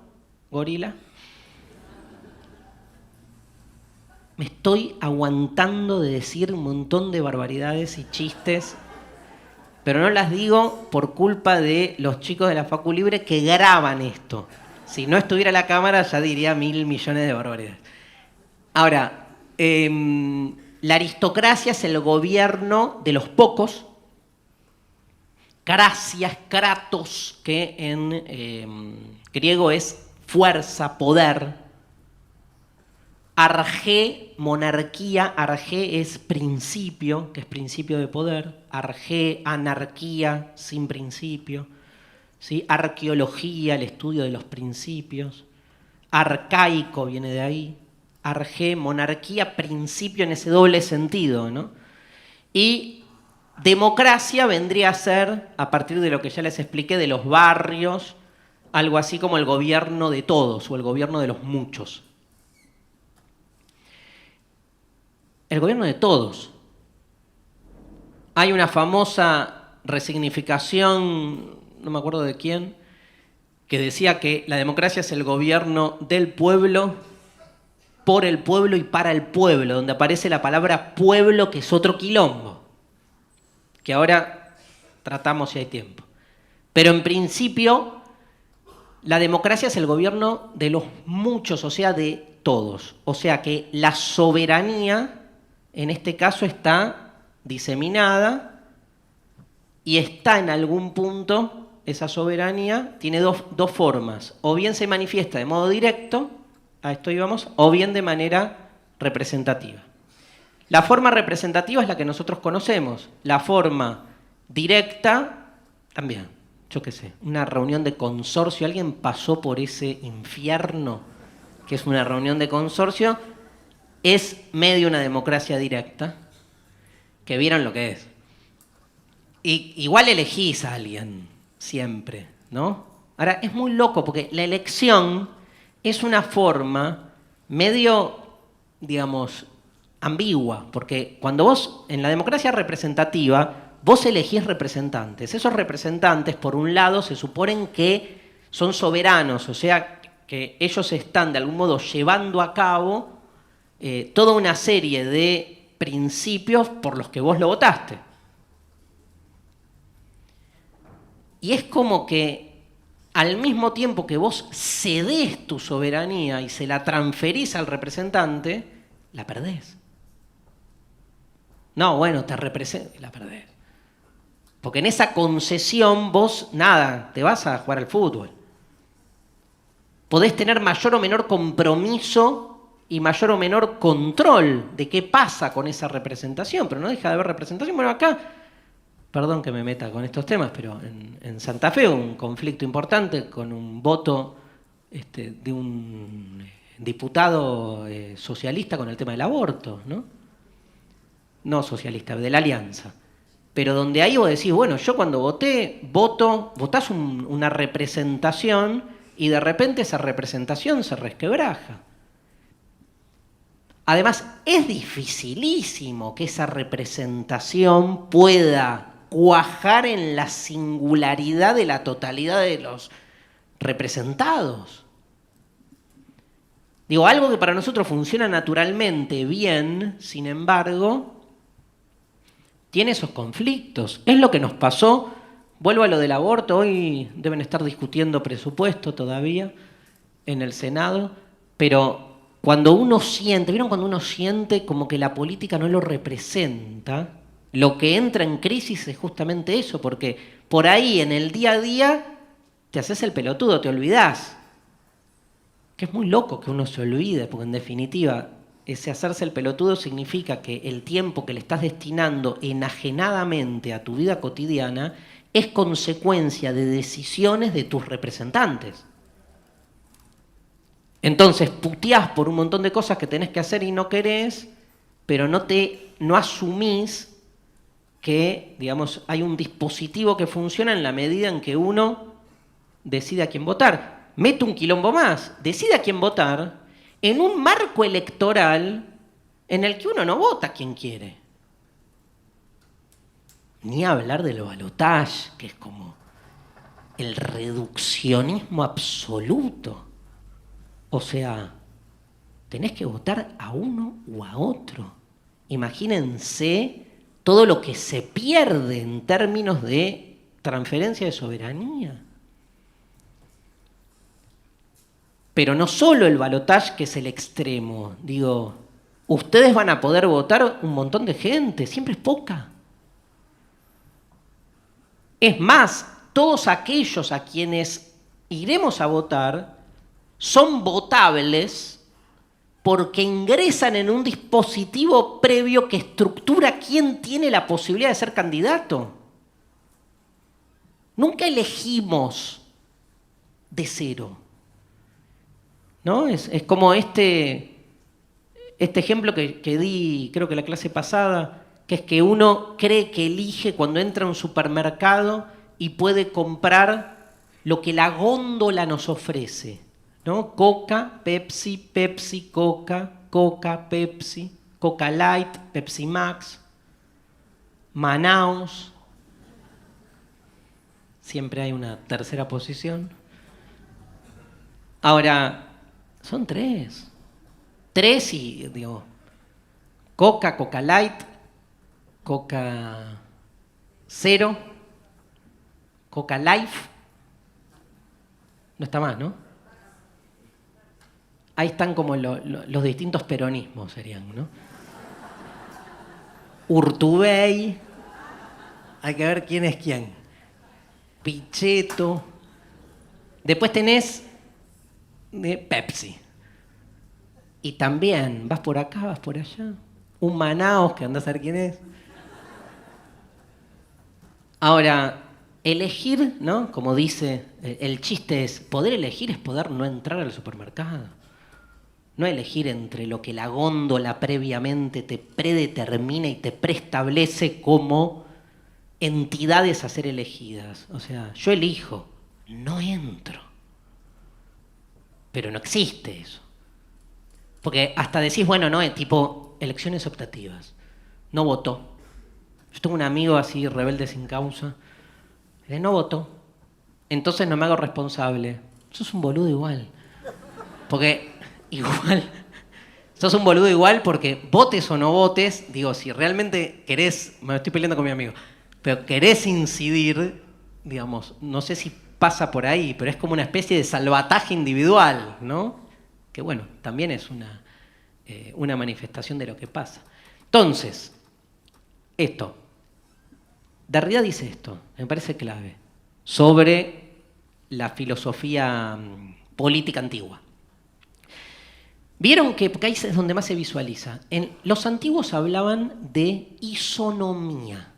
gorila. Me estoy aguantando de decir un montón de barbaridades y chistes, pero no las digo por culpa de los chicos de la Facu Libre que graban esto. Si no estuviera la cámara ya diría 1.000 millones de barbaridades. Ahora, la aristocracia es el gobierno de los pocos. Cracia, kratos, que en griego es fuerza, poder. Argé, monarquía, argé es principio, que es principio de poder. Argé, anarquía, sin principio. ¿Sí? Arqueología, el estudio de los principios. Arcaico viene de ahí. Argé, monarquía, principio en ese doble sentido, ¿no? Y democracia vendría a ser, a partir de lo que ya les expliqué, de los barrios, algo así como el gobierno de todos o el gobierno de los muchos. El gobierno de todos. Hay una famosa resignificación, no me acuerdo de quién, que decía que la democracia es el gobierno del pueblo, por el pueblo y para el pueblo, donde aparece la palabra pueblo, que es otro quilombo, que ahora tratamos si hay tiempo. Pero en principio, la democracia es el gobierno de los muchos, o sea, de todos. O sea que la soberanía, en este caso, está diseminada y está en algún punto, esa soberanía tiene dos formas. O bien se manifiesta de modo directo, a esto íbamos, o bien de manera representativa. La forma representativa es la que nosotros conocemos. La forma directa, también, yo qué sé, una reunión de consorcio. ¿Alguien pasó por ese infierno que es una reunión de consorcio? Es medio una democracia directa, que vieron lo que es. Y igual elegís a alguien, siempre, ¿no? Ahora, es muy loco porque la elección es una forma medio, digamos, ambigua, porque cuando vos, en la democracia representativa, vos elegís representantes. Esos representantes, por un lado, se suponen que son soberanos, o sea, que ellos están de algún modo llevando a cabo toda una serie de principios por los que vos lo votaste. Y es como que al mismo tiempo que vos cedés tu soberanía y se la transferís al representante, la perdés. No, bueno, te representa y la perdés. Porque en esa concesión vos, nada, te vas a jugar al fútbol. Podés tener mayor o menor compromiso y mayor o menor control de qué pasa con esa representación, pero no deja de haber representación. Bueno, acá, perdón que me meta con estos temas, pero en Santa Fe un conflicto importante con un voto de un diputado socialista con el tema del aborto, ¿no? No socialista, de la Alianza. Pero donde ahí vos decís, bueno, yo cuando votás una representación y de repente esa representación se resquebraja. Además, es dificilísimo que esa representación pueda cuajar en la singularidad de la totalidad de los representados. Digo, algo que para nosotros funciona naturalmente bien, sin embargo, tiene esos conflictos. Es lo que nos pasó. Vuelvo a lo del aborto. Hoy deben estar discutiendo presupuesto todavía en el Senado, pero cuando uno siente, ¿vieron cuando uno siente como que la política no lo representa? Lo que entra en crisis es justamente eso, porque por ahí en el día a día te haces el pelotudo, te olvidás. Que es muy loco que uno se olvide, porque en definitiva ese hacerse el pelotudo significa que el tiempo que le estás destinando enajenadamente a tu vida cotidiana es consecuencia de decisiones de tus representantes. Entonces puteás por un montón de cosas que tenés que hacer y no querés, pero no asumís que, digamos, hay un dispositivo que funciona en la medida en que uno decide a quién votar. Mete un quilombo más, decide a quién votar en un marco electoral en el que uno no vota a quien quiere. Ni hablar del balotaje, que es como el reduccionismo absoluto. O sea, tenés que votar a uno o a otro. Imagínense todo lo que se pierde en términos de transferencia de soberanía. Pero no solo el balotaje, que es el extremo. Digo, ustedes van a poder votar un montón de gente, siempre es poca. Es más, todos aquellos a quienes iremos a votar son votables porque ingresan en un dispositivo previo que estructura quién tiene la posibilidad de ser candidato. Nunca elegimos de cero. ¿No? Es como este ejemplo que di, creo que la clase pasada, que es que uno cree que elige cuando entra a un supermercado y puede comprar lo que la góndola nos ofrece, ¿no? Coca, Pepsi, Pepsi, Coca, Coca, Pepsi, Coca Light, Pepsi Max, Manaos. Siempre hay una tercera posición. Ahora, son tres. Tres y, digo, Coca, Coca Light, Coca Cero, Coca Life. No está más, ¿no? Ahí están como los distintos peronismos, serían, ¿no? Urtubey. Hay que ver quién es quién. Pichetto. Después tenés Pepsi. Y también vas por acá, vas por allá. Un Manaos, que andás a ver quién es. Ahora, elegir, ¿no? Como dice, el chiste es, poder elegir es poder no entrar al supermercado. No elegir entre lo que la góndola previamente te predetermina y te preestablece como entidades a ser elegidas. O sea, yo elijo, no entro. Pero no existe eso. Porque hasta decís, bueno, no, tipo elecciones optativas. No votó. Yo tengo un amigo así, rebelde sin causa. No votó. Entonces no me hago responsable. Sos un boludo igual. Porque igual, sos un boludo igual porque votes o no votes, digo, si realmente querés, me estoy peleando con mi amigo, pero querés incidir, digamos, no sé si pasa por ahí, pero es como una especie de salvataje individual, ¿no? Que bueno, también es una manifestación de lo que pasa. Entonces, esto, Derrida dice esto, me parece clave, sobre la filosofía política antigua. Vieron que, porque ahí es donde más se visualiza, los antiguos hablaban de isonomía.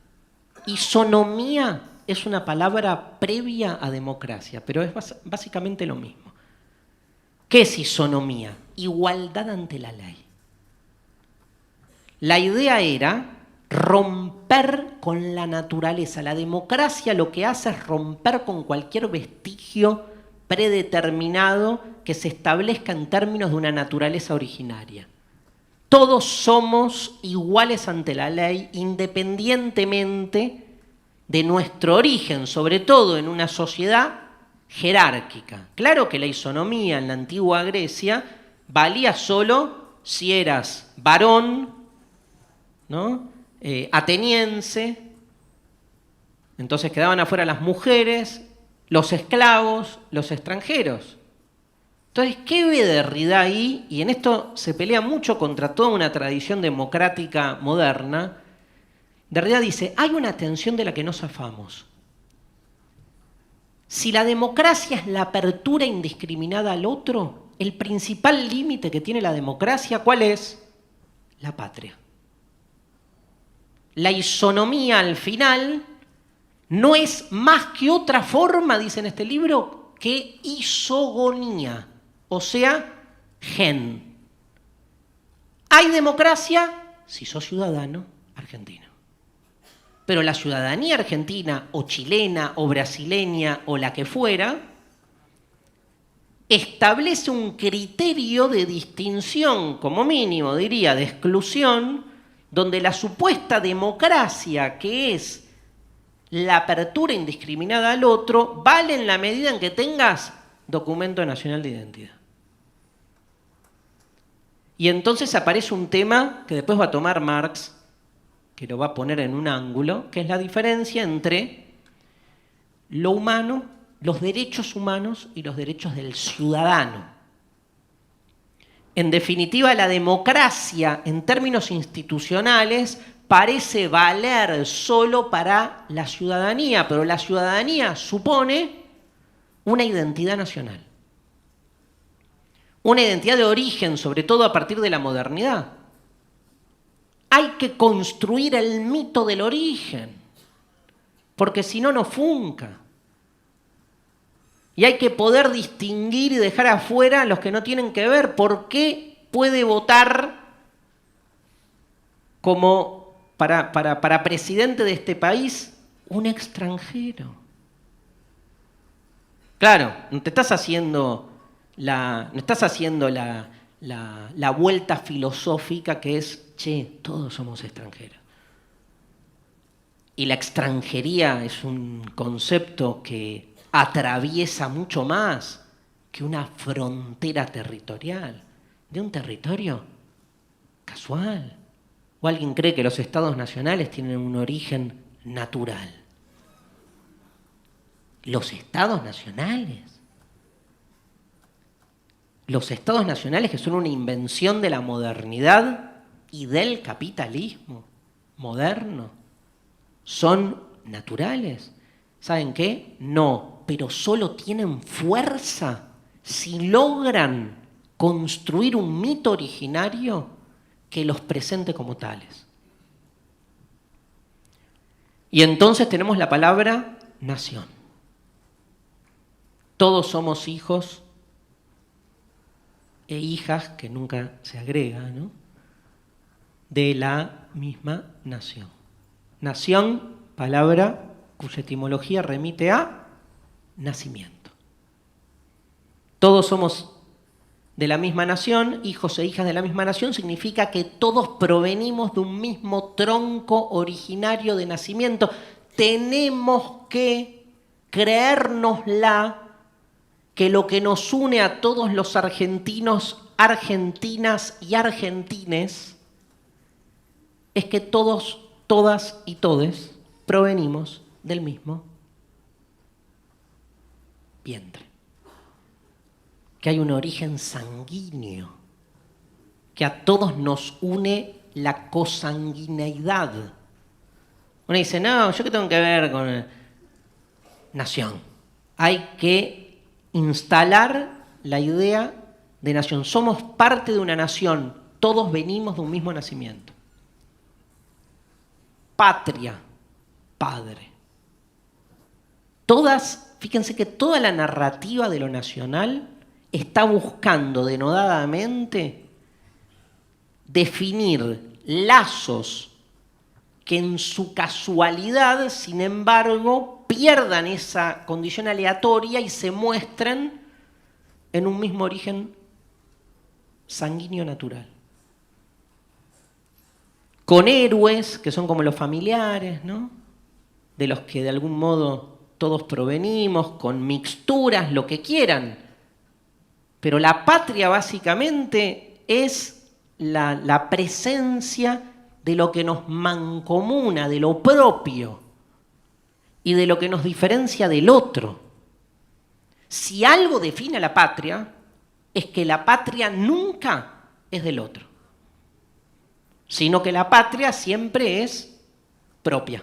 Isonomía es una palabra previa a democracia, pero es básicamente lo mismo. ¿Qué es isonomía? igualdad ante la ley. La idea era romper con la naturaleza. La democracia lo que hace es romper con cualquier vestigio predeterminado que se establezca en términos de una naturaleza originaria. Todos somos iguales ante la ley independientemente de nuestro origen, sobre todo en una sociedad jerárquica. Claro que la isonomía en la antigua Grecia valía solo si eras varón, ¿no? Ateniense, entonces quedaban afuera las mujeres, los esclavos, los extranjeros. Entonces, ¿qué ve Derrida ahí? Y en esto se pelea mucho contra toda una tradición democrática moderna. Derrida dice, hay una tensión de la que no zafamos. Si la democracia es la apertura indiscriminada al otro, el principal límite que tiene la democracia, ¿cuál es? La patria. La isonomía al final no es más que otra forma, dice en este libro, que isogonía, o sea, gen. Hay democracia si sos ciudadano argentino. Pero la ciudadanía argentina o chilena o brasileña o la que fuera establece un criterio de distinción, como mínimo diría, de exclusión, donde la supuesta democracia, que es la apertura indiscriminada al otro, vale en la medida en que tengas documento nacional de identidad. Y entonces aparece un tema que después va a tomar Marx, que lo va a poner en un ángulo, que es la diferencia entre lo humano, los derechos humanos y los derechos del ciudadano. En definitiva, la democracia, en términos institucionales, parece valer solo para la ciudadanía, pero la ciudadanía supone una identidad nacional. Una identidad de origen, sobre todo a partir de la modernidad. Hay que construir el mito del origen, porque si no, no funca. Y hay que poder distinguir y dejar afuera a los que no tienen que ver. ¿Por qué puede votar como para presidente de este país un extranjero? Claro, no estás haciendo la vuelta filosófica que es, che, todos somos extranjeros. Y la extranjería es un concepto que atraviesa mucho más que una frontera territorial, de un territorio casual. ¿O alguien cree que los estados nacionales tienen un origen natural? Los estados nacionales. Los estados nacionales que son una invención de la modernidad y del capitalismo moderno, ¿son naturales? ¿Saben qué? No, pero solo tienen fuerza si logran construir un mito originario que los presente como tales. Y entonces tenemos la palabra nación. Todos somos hijos e hijas, que nunca se agrega, ¿no?, de la misma nación. Nación, palabra cuya etimología remite a nacimiento. Todos somos de la misma nación, hijos e hijas de la misma nación, significa que todos provenimos de un mismo tronco originario de nacimiento. Tenemos que creérnosla que lo que nos une a todos los argentinos, argentinas y argentines es que todos, todas y todes provenimos del mismo vientre. Que hay un origen sanguíneo, que a todos nos une la consanguineidad. Uno dice, no, ¿yo qué tengo que ver con nación? Hay que instalar la idea de nación. Somos parte de una nación, todos venimos de un mismo nacimiento. Patria, padre. Fíjense que toda la narrativa de lo nacional está buscando denodadamente definir lazos que en su casualidad, sin embargo, pierdan esa condición aleatoria y se muestren en un mismo origen sanguíneo natural. Con héroes que son como los familiares, ¿no? De los que de algún modo todos provenimos, con mixturas, lo que quieran. Pero la patria básicamente es la presencia de lo que nos mancomuna, de lo propio y de lo que nos diferencia del otro. Si algo define a la patria, es que la patria nunca es del otro, sino que la patria siempre es propia.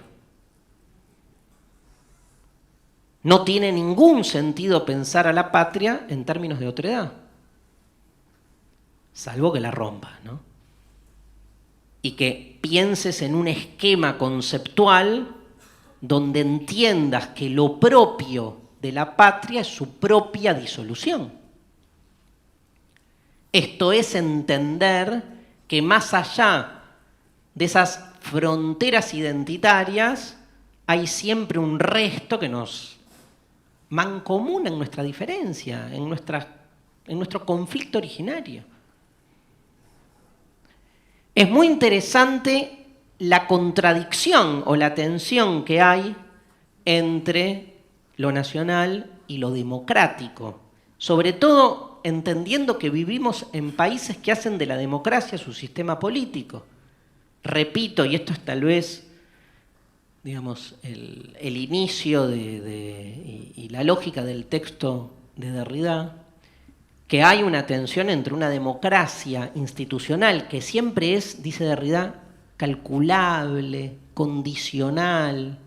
No tiene ningún sentido pensar a la patria en términos de otredad, salvo que la rompas, ¿no? Y que pienses en un esquema conceptual donde entiendas que lo propio de la patria es su propia disolución. Esto es entender que más allá de esas fronteras identitarias hay siempre un resto que nos mancomuna en nuestra diferencia, en nuestro conflicto originario. Es muy interesante la contradicción o la tensión que hay entre lo nacional y lo democrático, sobre todo entendiendo que vivimos en países que hacen de la democracia su sistema político. Repito, y esto es tal vez, digamos, el inicio y la lógica del texto de Derrida, que hay una tensión entre una democracia institucional que siempre es, dice Derrida, calculable, condicional,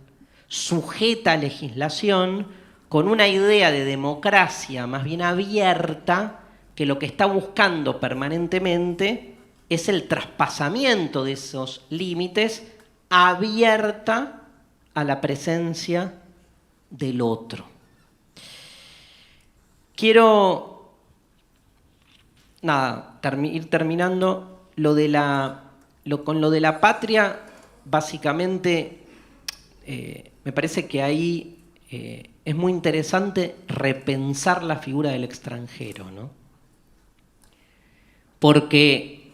sujeta a legislación, con una idea de democracia más bien abierta, que lo que está buscando permanentemente es el traspasamiento de esos límites, abierta a la presencia del otro. Quiero ir terminando. Con lo de la patria, básicamente, me parece que ahí es muy interesante repensar la figura del extranjero, ¿no? Porque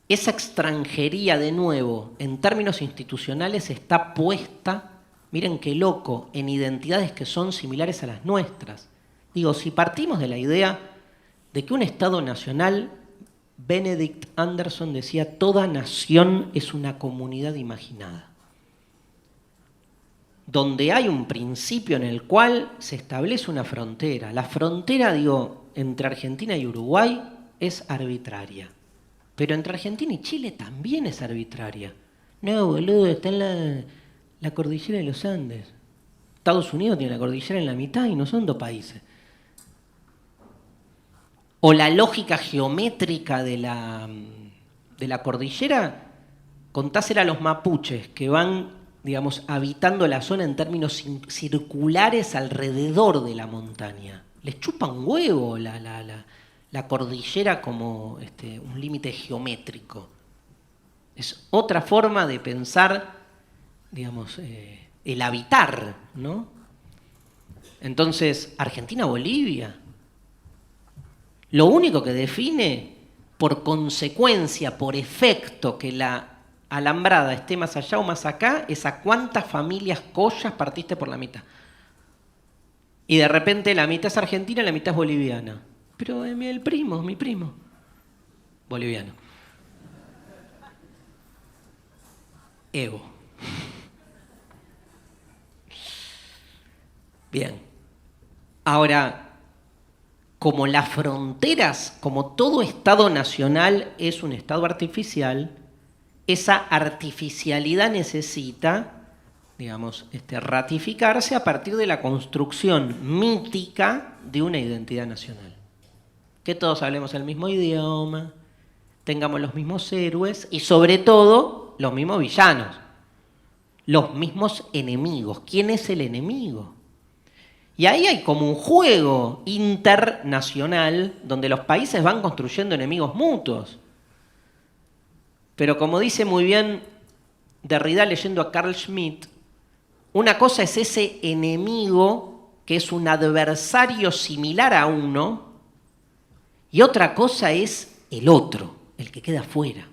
esa extranjería, de nuevo, en términos institucionales, está puesta, miren qué loco, en identidades que son similares a las nuestras. Digo, si partimos de la idea de que un Estado nacional, Benedict Anderson decía, toda nación es una comunidad imaginada, donde hay un principio en el cual se establece una frontera. La frontera, digo, entre Argentina y Uruguay es arbitraria, pero entre Argentina y Chile también es arbitraria. No, boludo, está en la cordillera de los Andes. Estados Unidos tiene la cordillera en la mitad y no son dos países. O la lógica geométrica de la cordillera, contásela a los mapuches que van, digamos, habitando la zona en términos circulares alrededor de la montaña. Les chupa un huevo la cordillera como un límite geométrico. Es otra forma de pensar, digamos, el habitar, ¿no? Entonces, Argentina-Bolivia, lo único que define, por consecuencia, por efecto, que la alambrada esté más allá o más acá, es a cuántas familias collas partiste por la mitad. Y de repente la mitad es argentina y la mitad es boliviana. Pero mi primo, boliviano. Evo. Bien. Ahora, como las fronteras, como todo Estado nacional es un Estado artificial, esa artificialidad necesita, digamos, ratificarse a partir de la construcción mítica de una identidad nacional. Que todos hablemos el mismo idioma, tengamos los mismos héroes y sobre todo los mismos villanos, los mismos enemigos. ¿Quién es el enemigo? Y ahí hay como un juego internacional donde los países van construyendo enemigos mutuos. Pero como dice muy bien Derrida leyendo a Carl Schmitt, una cosa es ese enemigo que es un adversario similar a uno, y otra cosa es el otro, el que queda afuera.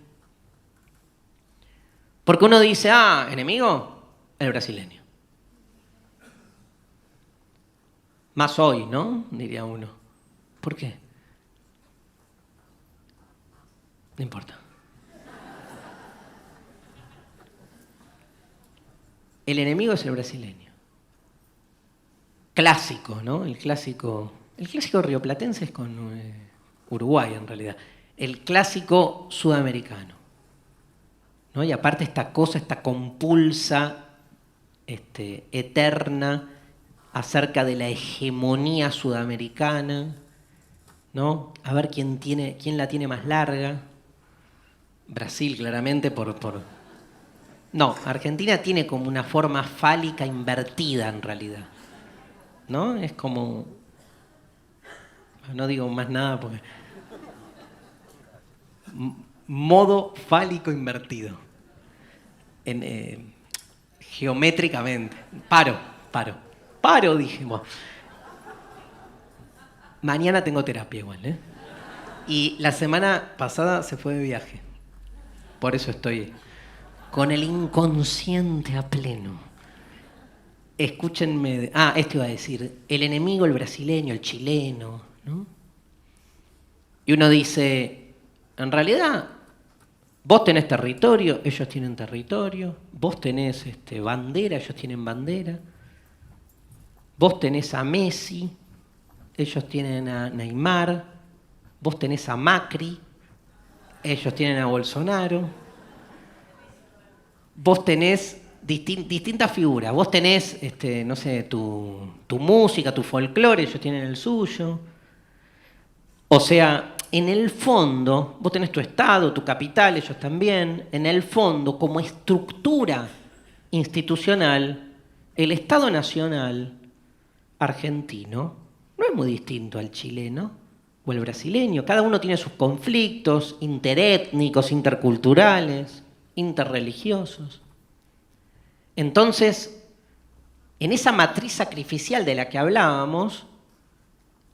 Porque uno dice, enemigo, el brasileño. Más hoy, ¿no? Diría uno. ¿Por qué? No importa. El enemigo es el brasileño. Clásico, ¿no? El clásico rioplatense es con Uruguay, en realidad. El clásico sudamericano, ¿no? Y aparte esta cosa, esta compulsa eterna acerca de la hegemonía sudamericana, ¿no? A ver quién la tiene más larga. Brasil, claramente, No, Argentina tiene como una forma fálica invertida, en realidad, ¿no? Es como... No digo más nada porque... Modo fálico invertido. Geométricamente. Paro, dijimos. Mañana tengo terapia igual, ¿eh? Y la semana pasada se fue de viaje. Por eso estoy con el inconsciente a pleno. Escúchenme. Esto iba a decir. El enemigo, el brasileño, el chileno, ¿no? Y uno dice, en realidad, vos tenés territorio, ellos tienen territorio. Vos tenés bandera, ellos tienen bandera. Vos tenés a Messi, ellos tienen a Neymar. Vos tenés a Macri, ellos tienen a Bolsonaro. Vos tenés distintas figuras. Vos tenés, no sé, tu música, tu folclore, ellos tienen el suyo. O sea, en el fondo, vos tenés tu Estado, tu capital, ellos también. En el fondo, como estructura institucional, el Estado Nacional argentino no es muy distinto al chileno o el brasileño. Cada uno tiene sus conflictos interétnicos, interculturales, interreligiosos. Entonces, en esa matriz sacrificial de la que hablábamos,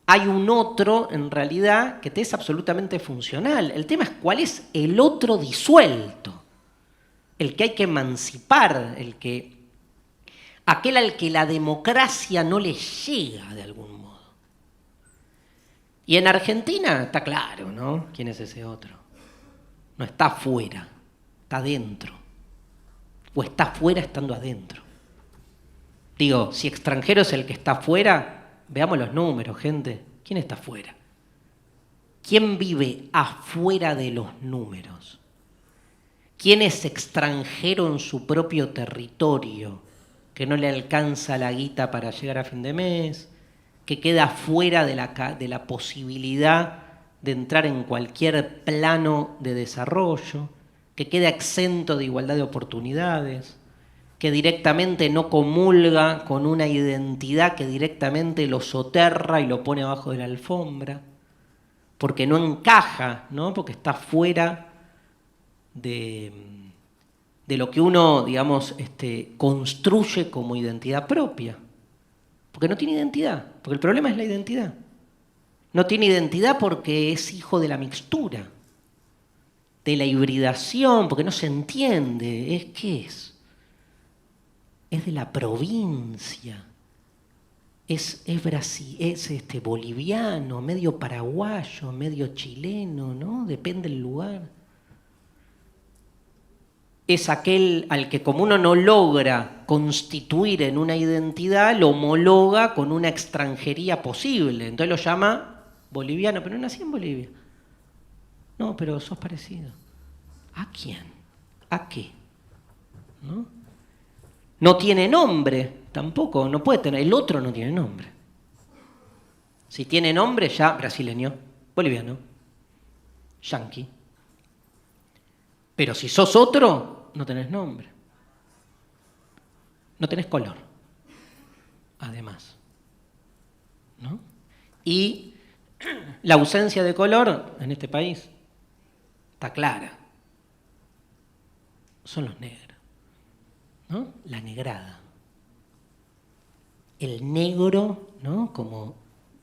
hay un otro, en realidad, que te es absolutamente funcional. El tema es cuál es el otro disuelto, el que hay que emancipar, aquel al que la democracia no le llega de algún modo. Y en Argentina está claro, ¿no? ¿Quién es ese otro? No está afuera, está adentro. O está afuera estando adentro. Digo, si extranjero es el que está afuera, veamos los números, gente. ¿Quién está afuera? ¿Quién vive afuera de los números? ¿Quién es extranjero en su propio territorio, que no le alcanza la guita para llegar a fin de mes, que queda fuera de la posibilidad de entrar en cualquier plano de desarrollo, que queda exento de igualdad de oportunidades, que directamente no comulga con una identidad que directamente lo soterra y lo pone abajo de la alfombra, porque no encaja, ¿no? Porque está fuera de lo que uno, digamos, construye como identidad propia. Porque no tiene identidad, porque el problema es la identidad. No tiene identidad porque es hijo de la mixtura, de la hibridación, porque no se entiende. ¿Qué es? Es de la provincia. Es boliviano, medio paraguayo, medio chileno, ¿no? Depende del lugar. Es aquel al que, como uno no logra constituir en una identidad, lo homologa con una extranjería posible. Entonces lo llama boliviano, pero no nací en Bolivia. No, pero sos parecido. ¿A quién? ¿A qué? ¿No? No tiene nombre, tampoco, no puede tener. El otro no tiene nombre. Si tiene nombre, ya brasileño, boliviano, yanqui. Pero si sos otro, no tenés nombre. No tenés color, además. ¿no? Y la ausencia de color en este país está clara. Son los negros, ¿no? La negrada. El negro, ¿no? Como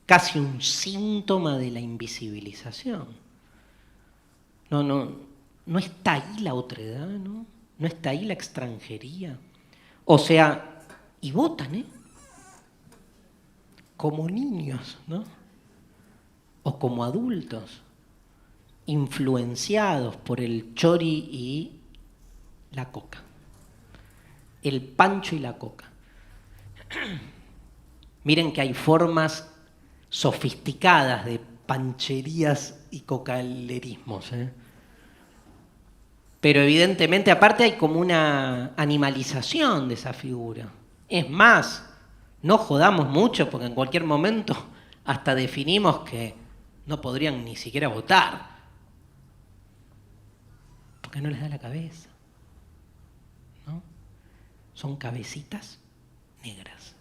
casi un síntoma de la invisibilización. No está ahí la otredad, ¿no? No está ahí la extranjería. O sea, y votan, ¿eh? Como niños, ¿no? O como adultos, influenciados por el chori y la coca. El pancho y la coca. Miren que hay formas sofisticadas de pancherías y cocalerismos, ¿eh? Pero evidentemente, aparte hay como una animalización de esa figura. Es más, no jodamos mucho porque en cualquier momento hasta definimos que no podrían ni siquiera votar. Porque no les da la cabeza, ¿no? Son cabecitas negras,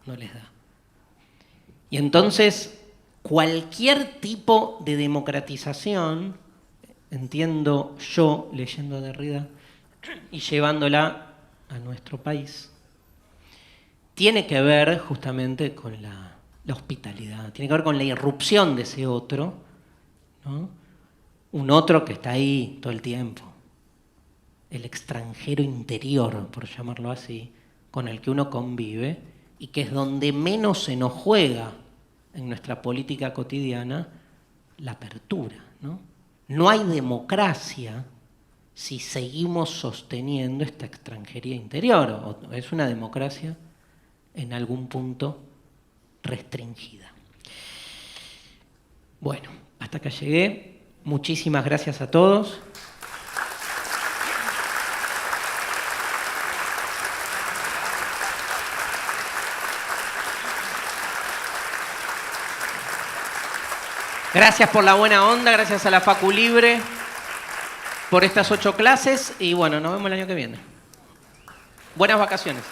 no les da. Y entonces, cualquier tipo de democratización, entiendo yo, leyendo Derrida y llevándola a nuestro país, tiene que ver justamente con la hospitalidad, tiene que ver con la irrupción de ese otro, ¿no? Un otro que está ahí todo el tiempo, el extranjero interior, por llamarlo así, con el que uno convive y que es donde menos se nos juega en nuestra política cotidiana la apertura, ¿no? No hay democracia si seguimos sosteniendo esta extranjería interior. Es una democracia en algún punto restringida. Bueno, hasta acá llegué. Muchísimas gracias a todos. Gracias por la buena onda, gracias a la Facu Libre por estas 8 clases y bueno, nos vemos el año que viene. Buenas vacaciones.